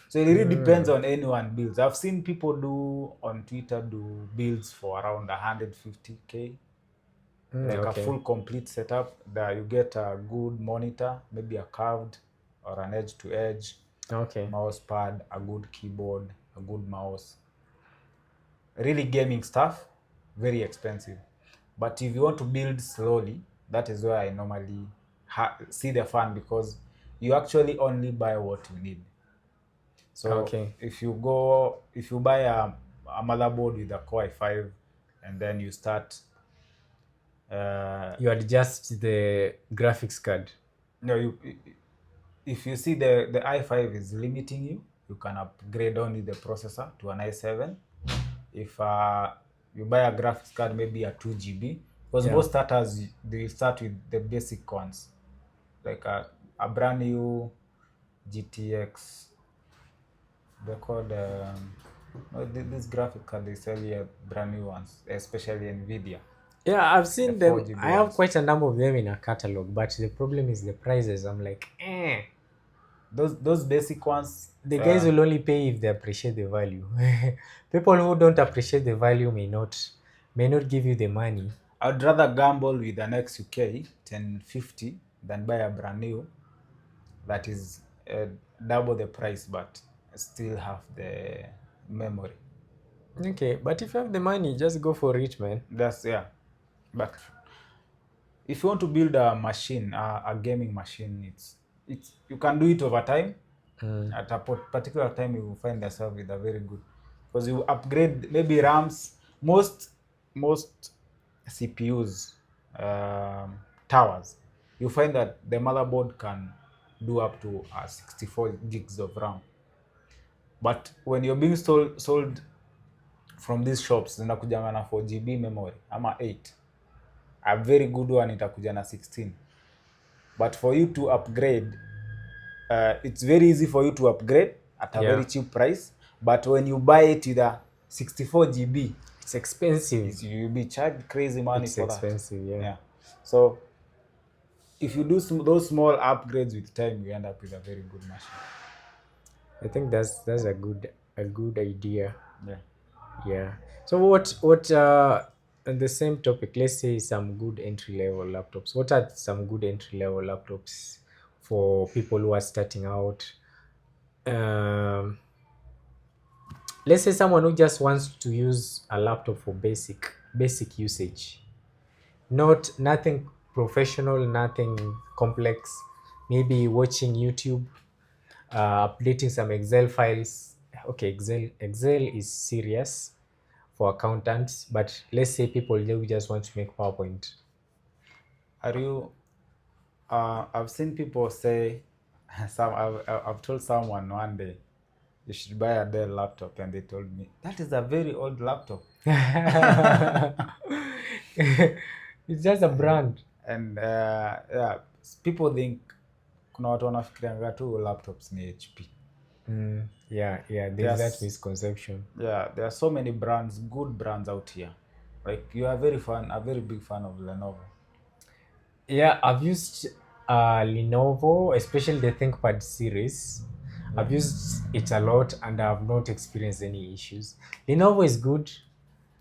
So it really depends Mm. on anyone builds. I've seen people do on Twitter do builds for around 150K, like a Okay. full complete setup. That you get a good monitor, maybe a curved or an edge to edge Okay. mouse pad, a good keyboard, a good mouse, really gaming stuff, very expensive. But if you want to build slowly, that is where I normally see the fun, because you actually only buy what you need. So Okay. if you buy a motherboard with a Core i5, and then you start, You adjust the graphics card. no, if you see the i5 is limiting you, you can upgrade only the processor to an i7. If you buy a graphics card, maybe a 2 GB, because Yeah. most starters they start with the basic ones, like a brand new GTX. They're called no, this graphic card they sell here, brand new ones, especially Nvidia, Yeah, I've the seen four them. GB I have ones. quite a number of them in a catalog, but the problem is the prices. I'm like, eh. Those basic ones. The guys will only pay if they appreciate the value. People who don't appreciate the value may not give you the money. I'd rather gamble with an XUK 1050 than buy a brand new that is double the price, but still have the memory. Okay, but if you have the money, just go for it, man. That's yeah. But if you want to build a machine, a gaming machine, it's you can do it over time. Mm. At a particular time, you will find yourself with a very good, because you upgrade maybe RAMs. Most CPUs, towers, you find that the motherboard can do up to 64 gigs of RAM. But when you're being sold from these shops, zinakujanga na 4 GB memory ama 8, a very good one itakuja na 16. But for you to upgrade, it's very easy for you to upgrade at a Yeah, very cheap price. But when you buy it with a 64 GB, it's expensive. you'll be charged crazy money It's for that. expensive, yeah. Yeah. So if you do those small upgrades with time, you end up with a very good machine. I think that's a good idea. Yeah. Yeah. So what on the same topic, let's say some good entry level laptops. What are some good entry level laptops for people who are starting out? Um, let's say someone who just wants to use a laptop for basic usage. Nothing professional, nothing complex. Maybe watching YouTube, updating some Excel files. Okay, Excel is serious for accountants, but let's say people who just want to make PowerPoint. Are you? I've seen people say, I've told someone one day, you should buy a Dell laptop, and they told me that is a very old laptop. It's just a brand. And yeah, people think kuna watu wanafikirianga tu laptops ni HP. Yeah, there's that misconception. Yeah, there are so many brands, good brands out here. Like you are a very big fan of Lenovo. Yeah, I've used Lenovo, especially the ThinkPad series. Yeah. I've used it a lot and I've not experienced any issues. Lenovo is good.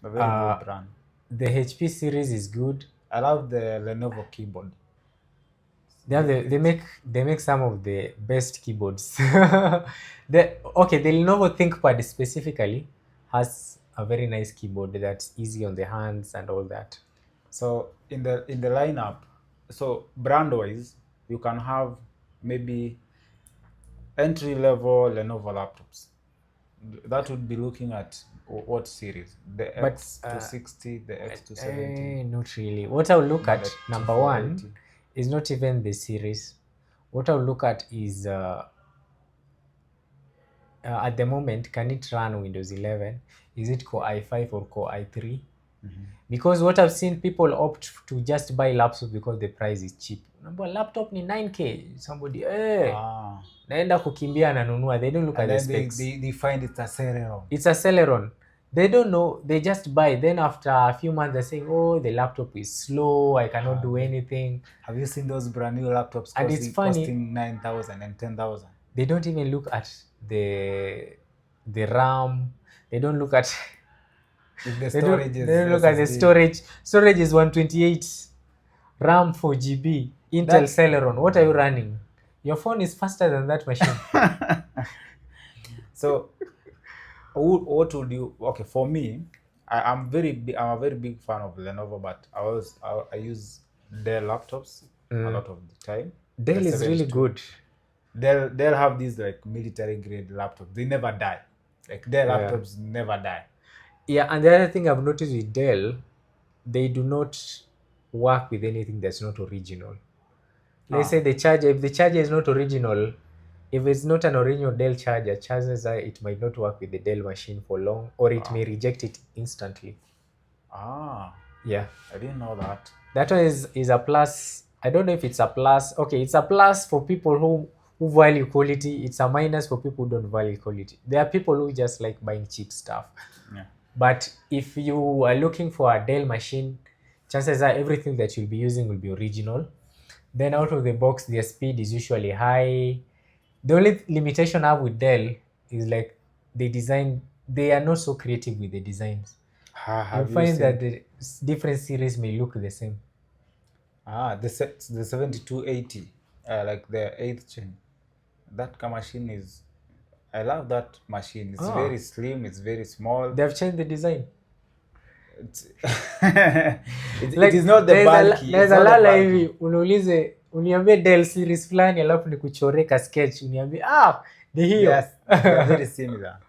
A very good brand. The HP series is good. I love the Lenovo keyboard. They make some of the best keyboards. The Lenovo ThinkPad specifically has a very nice keyboard that's easy on the hands and all that. So in the lineup, so brand wise, you can have maybe entry level Lenovo laptops. That would be looking at what series? The X260, the X270? Not really. What I'll look at, number one, is not even the series. What I'll look at is at the moment, can it run Windows 11? Is it Core i5 or Core i3? Because what I've seen, people opt to just buy laptops because the price is cheap. Number laptop ni 9K. Somebody naenda kukimbia nanunua. They don't look at the specs. They find it's a Celeron. It's a Celeron. They don't know. They just buy. Then after a few months, they're saying, "Oh, the laptop is slow. I cannot do anything." Have you seen those brand new laptops costing 9,000 and 10,000? They don't even look at the RAM. They don't look at the storage. They don't look at the storage. Storage is 128. RAM 4GB. Intel Celeron. What are you running? Your phone is faster than that machine. So, what would you? Okay, for me, I'm a very big fan of Lenovo, but I use Dell laptops a lot of the time. Dell is really good. They'll have these like military grade laptops. They never die. Like Dell laptops never die. Yeah, and the other thing I've noticed with Dell, they do not work with anything that's not original. Let's say the charger, if the charger is not original, if it's not an original Dell charger, chances are it might not work with the Dell machine for long, or it may reject it instantly. Yeah. I didn't know that. That one is a plus. I don't know if it's a plus. Okay, it's a plus for people who value quality. It's a minus for people who don't value quality. There are people who just like buying cheap stuff. Yeah. But if you are looking for a Dell machine, chances are everything that you'll be using will be original. Then out of the box, their speed is usually high. The only limitation I have with Dell is like they are not so creative with the designs. You find that the different series may look the same. The 7280, like the 8th gen. That machine is, I love that machine. It's very slim, it's very small. They have changed the design. It is not the bulky. There's a lala hivi unaulize uniambie Dell series fulani alafu nikuchoreka sketch uniambie ni hiyo. Yes, they're very similar.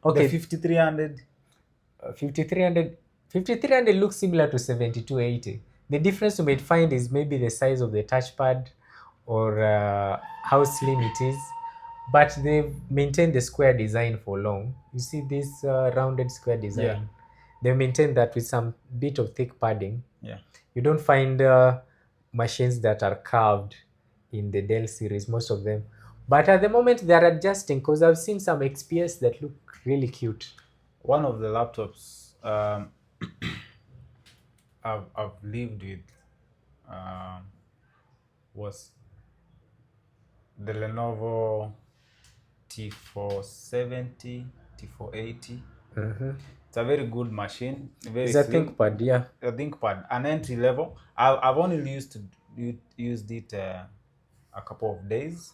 Okay, the 5300 5300 looks similar to 7280. The difference you might find is maybe the size of the touchpad or how slim it is, but they've maintained the square design for long. You see this rounded square design. Yeah. They maintain that with some bit of thick padding. Yeah. You don't find machines that are carved in the Dell series, most of them. But at the moment, they are adjusting because I've seen some XPS that look really cute. One of the laptops I've lived with was the Lenovo T470, T480. It's a very good machine. It's a ThinkPad, yeah. A ThinkPad, an entry level. I've only used it a couple of days,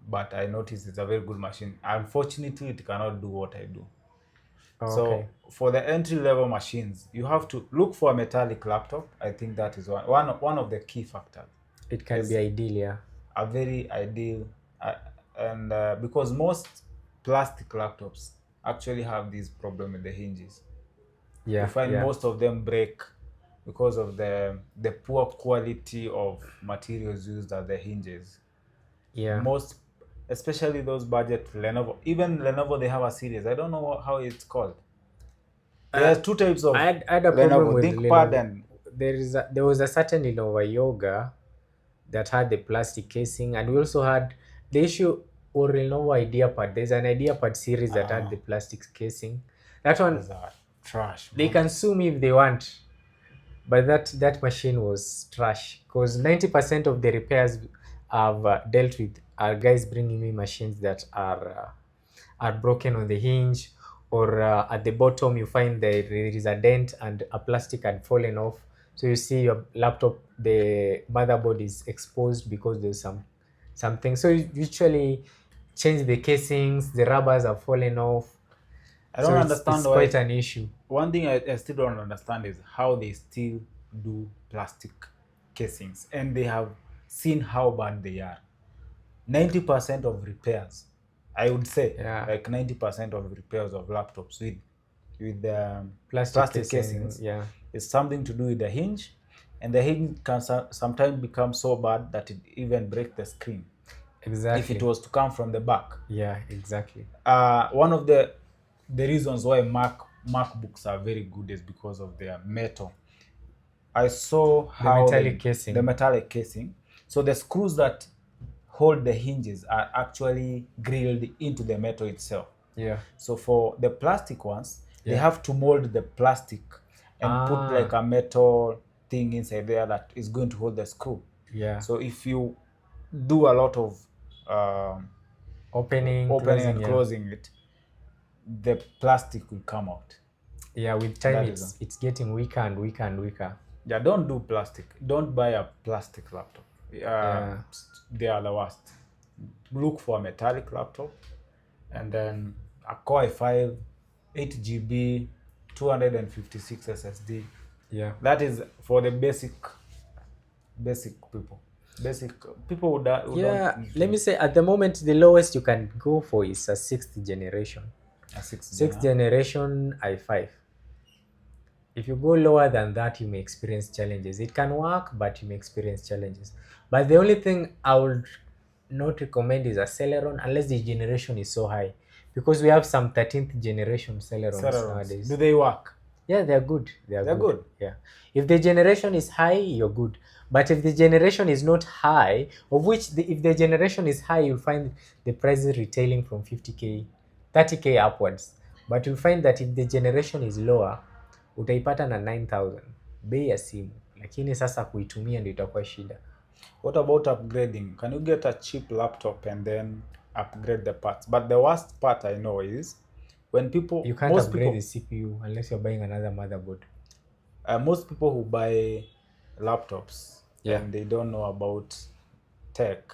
but I noticed it's a very good machine. Unfortunately, it cannot do what I do. So for the entry level machines, you have to look for a metallic laptop. I think that is one of the key factors. It can be ideal, yeah. A very ideal, and because most plastic laptops actually have this problem with the hinges. Yeah, you find most of them break because of the poor quality of materials used at the hinges. Yeah. Most especially those budget Lenovo. Even Lenovo, they have a series. I don't know how it's called. There's two types of I had a problem Lenovo, with ThinkPad Lenovo. and There was a certain Lenovo Yoga that had the plastic casing, and we also had the issue or Lenovo IdeaPad. There's an IdeaPad series that had the plastic casing. That one, those are trash, they bro. can sue me if they want, but that machine was trash because 90% of the repairs I've dealt with are guys bringing me machines that are broken on the hinge, or at the bottom you find there is a dent and a plastic had fallen off, so you see your laptop, the motherboard is exposed because there's something. So you usually change the casings, the rubbers have fallen off, I so don't understand it's why. quite an issue. One thing I still don't understand is how they still do plastic casings, and they have seen how bad they are. 90% of repairs, I would say, Yeah, like 90% of repairs of laptops with plastic casings yeah, is something to do with the hinge, and the hinge can sometimes become so bad that it even breaks the screen if it exactly. was to come from the back. Yeah, exactly. One of the reasons why MacBooks are very good is because of their metal. I saw The how metallic casing. the metallic casing. So the screws that hold the hinges are actually grilled into the metal itself. Yeah. So for the plastic ones, they Yeah. have to mold the plastic and put like a metal thing inside there that is going to hold the screw. Yeah. So if you do a lot of Opening, opening closing, and closing it, the plastic will come out. Yeah, with time That it's getting weaker and weaker and weaker. Yeah, don't do plastic. Don't buy a plastic laptop. Yeah. They are the worst. Look for a metallic laptop, and then a Core i5, 8 GB, 256 SSD. Yeah. That is for the basic people. Basic people who Yeah, don't let me say at the moment the lowest you can go for is a sixth generation. a sixth Generation i5. If you go lower than that, you may experience challenges. It can work, but you may experience challenges. But the only thing I would not recommend is a Celeron unless the generation is so high, because we have some 13th generation Celerons nowadays. Do they work? Yeah, they're good. They're good. Yeah. If the generation is high, you're good. But if the generation is not high, of which if the generation is high, you'll find the prices retailing from 50K, 30K upwards. But you'll find that if the generation is lower, utaipata na 9,000 bei ya simu, lakini sasa kuitumia ndio itakuwa shida. What about upgrading? Can you get a cheap laptop and then upgrade the parts? But the worst part I know is when people... You can't upgrade the CPU unless you're buying another motherboard. Most people who buy laptops and they don't know about tech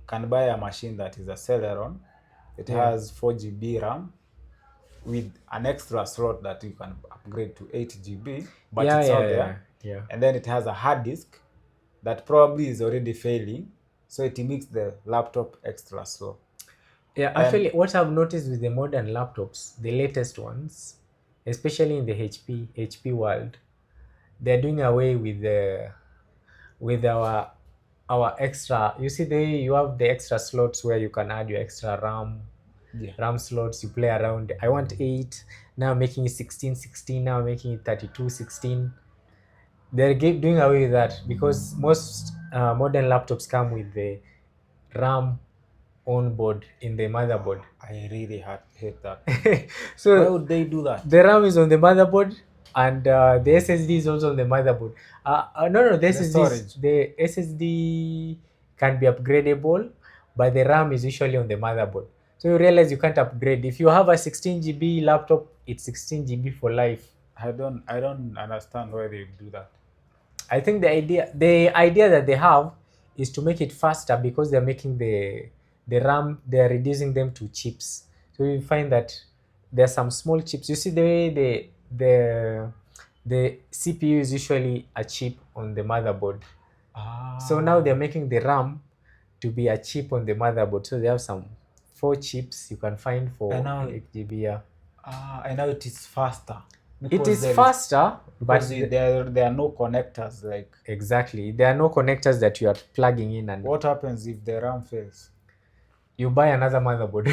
can buy a machine that is a Celeron. It has 4 GB RAM with an extra slot that you can upgrade to 8 GB, but it's out there. Yeah. And then it has a hard disk that probably is already failing, so it makes the laptop extra slow. Yeah, actually, what I've noticed with the modern laptops, the latest ones, especially in the HP world, they're doing away with our extra. You see, you have the extra slots where you can add your extra RAM slots. You play around. I want 8, now I'm making it 16, now I'm making it 32, 16. They're doing away with that because most modern laptops come with the RAM on board in the motherboard. I really hate that. So why would they do that? The RAM is on the motherboard and the SSD is also on the motherboard. No, the SSD can be upgradable, but the RAM is usually on the motherboard. So you realize you can't upgrade. If you have a 16 GB laptop, it's 16 GB for life. I don't understand why they do that. I think the idea that they have is to make it faster because they're making the RAM, they're reducing them to chips. So you find that there are some small chips. You see the way the CPU is usually a chip on the motherboard. So now they're making the RAM to be a chip on the motherboard. So they have some 4 chips you can find for 8 GB. I know it is faster. It is faster, but there are no connectors. Exactly, there are no connectors that you are plugging in. And what happens if the RAM fails? you buy another motherboard.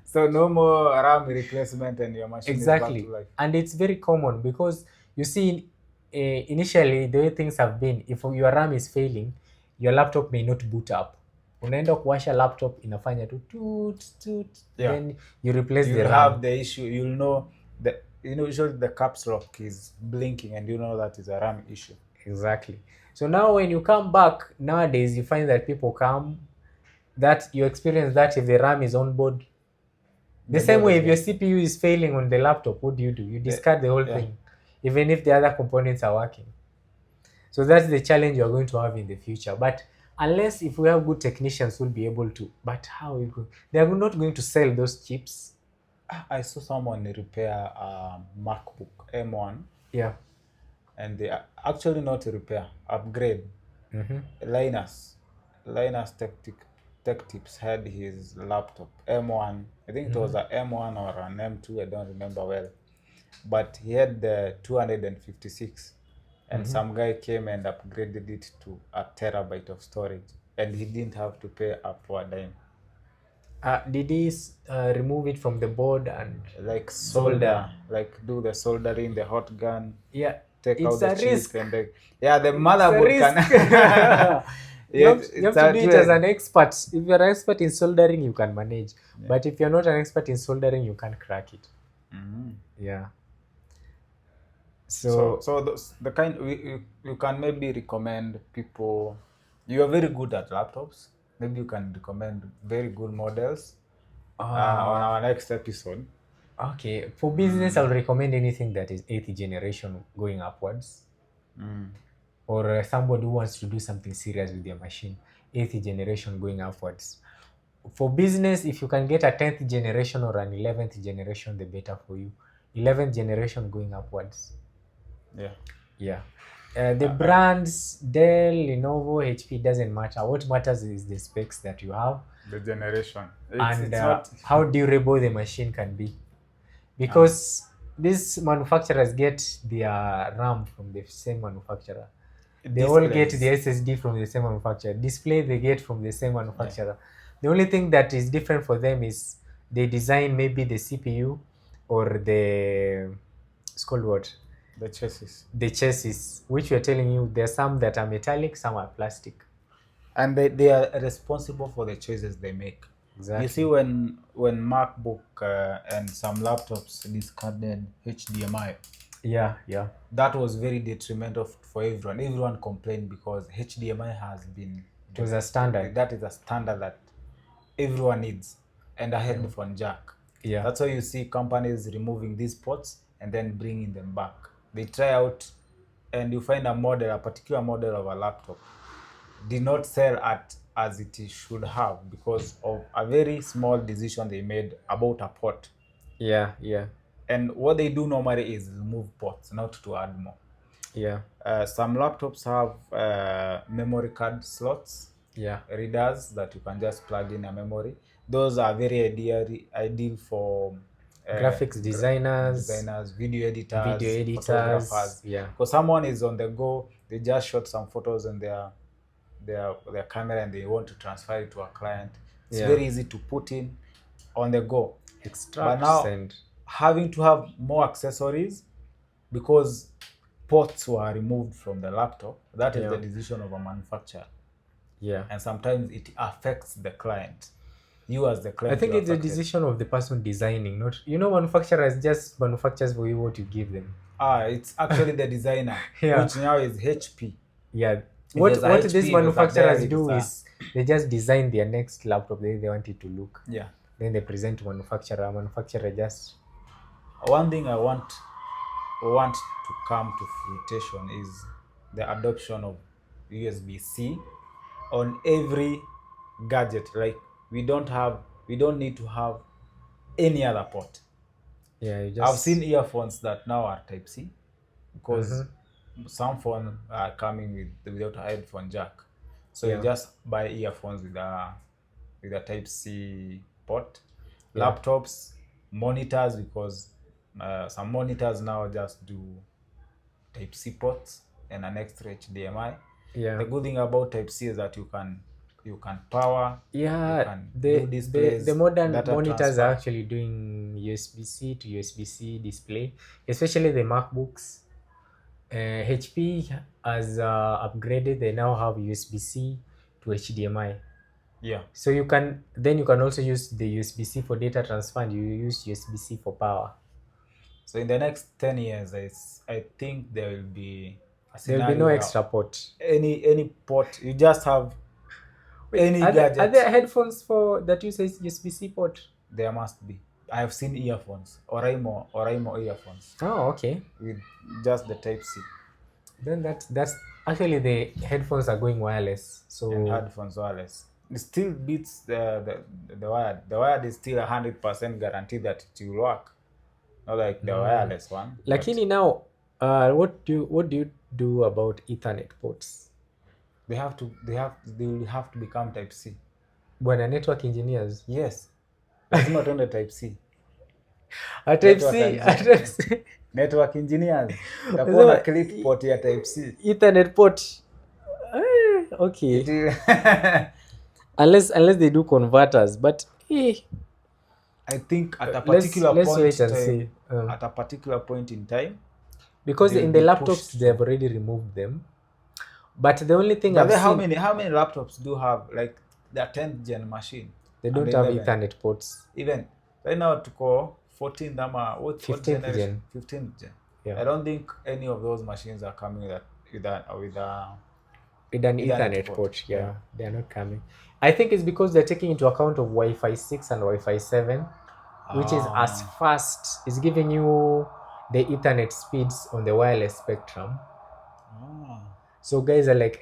So no more RAM replacement and your machine is back Exactly. to life. And it's very common because you see, initially the way things have been, if your RAM is failing, your laptop may not boot up. Unaenda kuwasha laptop inafanya tu toot, toot, Yeah. then you replace the You'll RAM. have the issue. You'll know that, usually the caps lock is blinking, and you know that is a RAM issue. Exactly. So now when you come back nowadays, you find that people come, that you experience that if the RAM is on board. The same way, if your CPU is failing on the laptop, what do? You discard the whole thing, even if the other components are working. So that's the challenge you're going to have in the future. But unless if we have good technicians, we'll be able to. But how you go? They are not going to sell those chips. I saw someone repair a MacBook M1. Yeah. And they actually not repair, upgrade. Linus Tech Tips had his laptop M1. I think it was a M1 or an M2. I don't remember well, but he had the 256, and some guy came and upgraded it to a terabyte of storage, and he didn't have to pay up for a dime. Did he remove it from the board and like solder, like do the soldering, the hot gun? Yeah, take it's out the chip risk. And the motherboard can. You have to do it as an expert. If you're an expert in soldering, you can manage. Yeah. But if you're not an expert in soldering, you can't crack it. Yeah. So the kind you can maybe recommend people. You are very good at laptops. Maybe you can recommend very good models on our next episode. Okay, for business, I'll recommend anything that is 8th generation going upwards. Or somebody who wants to do something serious with their machine, 8th generation going upwards. For business, if you can get a 10th generation or an 11th generation, the better for you. 11th generation going upwards. Yeah. The brands, Dell, Lenovo, HP, doesn't matter. What matters is the specs that you have. The generation. And how durable the machine can be. Because these manufacturers get their RAM from the same manufacturer. They all get the SSD from the same manufacturer. Display they get from the same manufacturer. The only thing that is different for them is they design maybe the CPU or it's called what? The chassis. The chassis, which we are telling you, there are some that are metallic, some are plastic. And they are responsible for the choices they make. Exactly. You see, when MacBook and some laptops discarded HDMI. Yeah. That was very detrimental for everyone. Everyone complained because HDMI has been... It was a standard. That is a standard that everyone needs. And a headphone jack. Yeah. That's why you see companies removing these ports and then bringing them back. They try out, and you find a particular model of a laptop did not sell as it should have because of a very small decision they made about a port. Yeah. And what they do normally is remove ports, not to add more. Yeah. Some laptops have memory card slots. Yeah. Readers that you can just plug in a memory. Those are very ideal for graphics designers, video editors, photographers. Yeah. Because someone is on the go, they just shot some photos on their camera and they want to transfer it to a client. It's very easy to put in on the go. Extract, but now, send. Having to have more accessories because ports were removed from the laptop. That is the decision of a manufacturer. Yeah. And sometimes it affects the client. You as the client. I think it's a decision of the person designing, not manufacturers just manufactures for you what you give them. It's actually the designer, which now is HP. Yeah. What these manufacturers do is they just design their next laptop the way they want it to look. Yeah. Then they present to manufacturer. Manufacturer just... One thing I want to come to fruition is the adoption of USB-C on every gadget. Like we don't need to have any other port. Yeah, I've seen earphones that now are Type-C because some phones are coming without a headphone jack. So you just buy earphones with a Type-C port. Laptops, monitors, because some monitors now just do Type-C ports and an extra HDMI. Yeah. The good thing about Type-C is that you can you can power, you can do the displays, modern data monitors are transfer. actually doing USB-C to USB-C display, especially the MacBooks. HP has upgraded. They now have USB-C to HDMI. Yeah. So you can also use the USB-C for data transfer, and you use USB-C for power. So in the next 10 years, I think there will be a There will be no scenario where extra port. any port, you just have Wait, any are there gadget. headphones for that use USB-C port? There must be. I have seen earphones, Oraimo earphones Oh, okay. with just the Type C. Then that's actually the headphones are going wireless. And So headphones wireless. It still beats the wired. The wired is still 100% guaranteed that it will work. Not like the wireless one. But lakini now, what do you do about Ethernet ports? they will have to become Type C. Bwana, network engineers. Yes. Lazima tuende Type C. Type C. Network engineers. Utakuwa na clip port ya Type C. Ethernet port. Okay. Unless they do converters, but I think at a particular let's point wait and time, see. at a particular point in time, because in the laptops pushed. they have already removed them. But the only thing But how many laptops do have like the 10th gen machine? They don't have Ethernet ports. Even right now tuko 14th ama what 15th gen. 15th gen. Yeah. I don't think any of those machines are coming with an Ethernet port. Yeah, they are not coming. I think it's because they're taking into account of Wi-Fi 6 and Wi-Fi 7, which is as fast. It's giving you the Ethernet speeds on the wireless spectrum. So guys are like,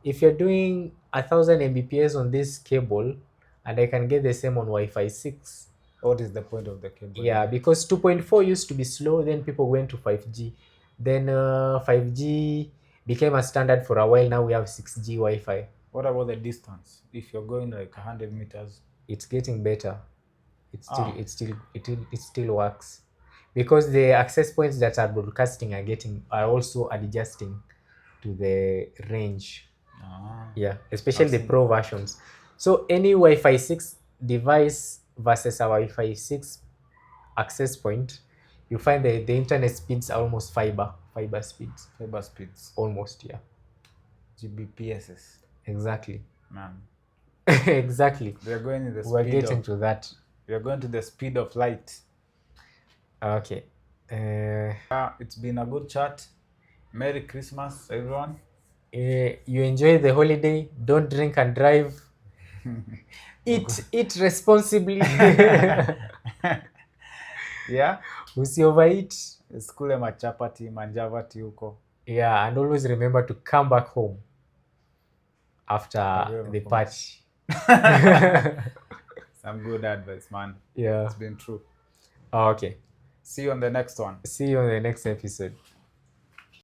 if you're doing 1000 Mbps on this cable and I can get the same on Wi-Fi 6. What is the point of the cable? Yeah, because 2.4 used to be slow, then people went to 5G. Then 5G became a standard for a while. Now we have 6G Wi-Fi. What about the distance? If you're going like 100 meters, it's getting better. It still works, because the access points that are broadcasting are also adjusting to the range. Yeah, especially the pro versions. So any Wi-Fi 6 device versus a Wi-Fi 6 access point, you find that the internet speeds are almost fiber speeds. Fiber speeds. Almost, yeah. Gbpss. Exactly. Man. Exactly. We're going to the speed We're getting to that. We're going to the speed of light. Okay. It's been a good chat. Merry Christmas, everyone. You enjoy the holiday. Don't drink and drive. Eat responsibly. Yeah. Usi overeat. Skule machapati, manjavati huko. Yeah, and always remember to come back home after the party. Some good advice, man. Yeah. It's been true. Okay. See you on the next one. See you on the next episode.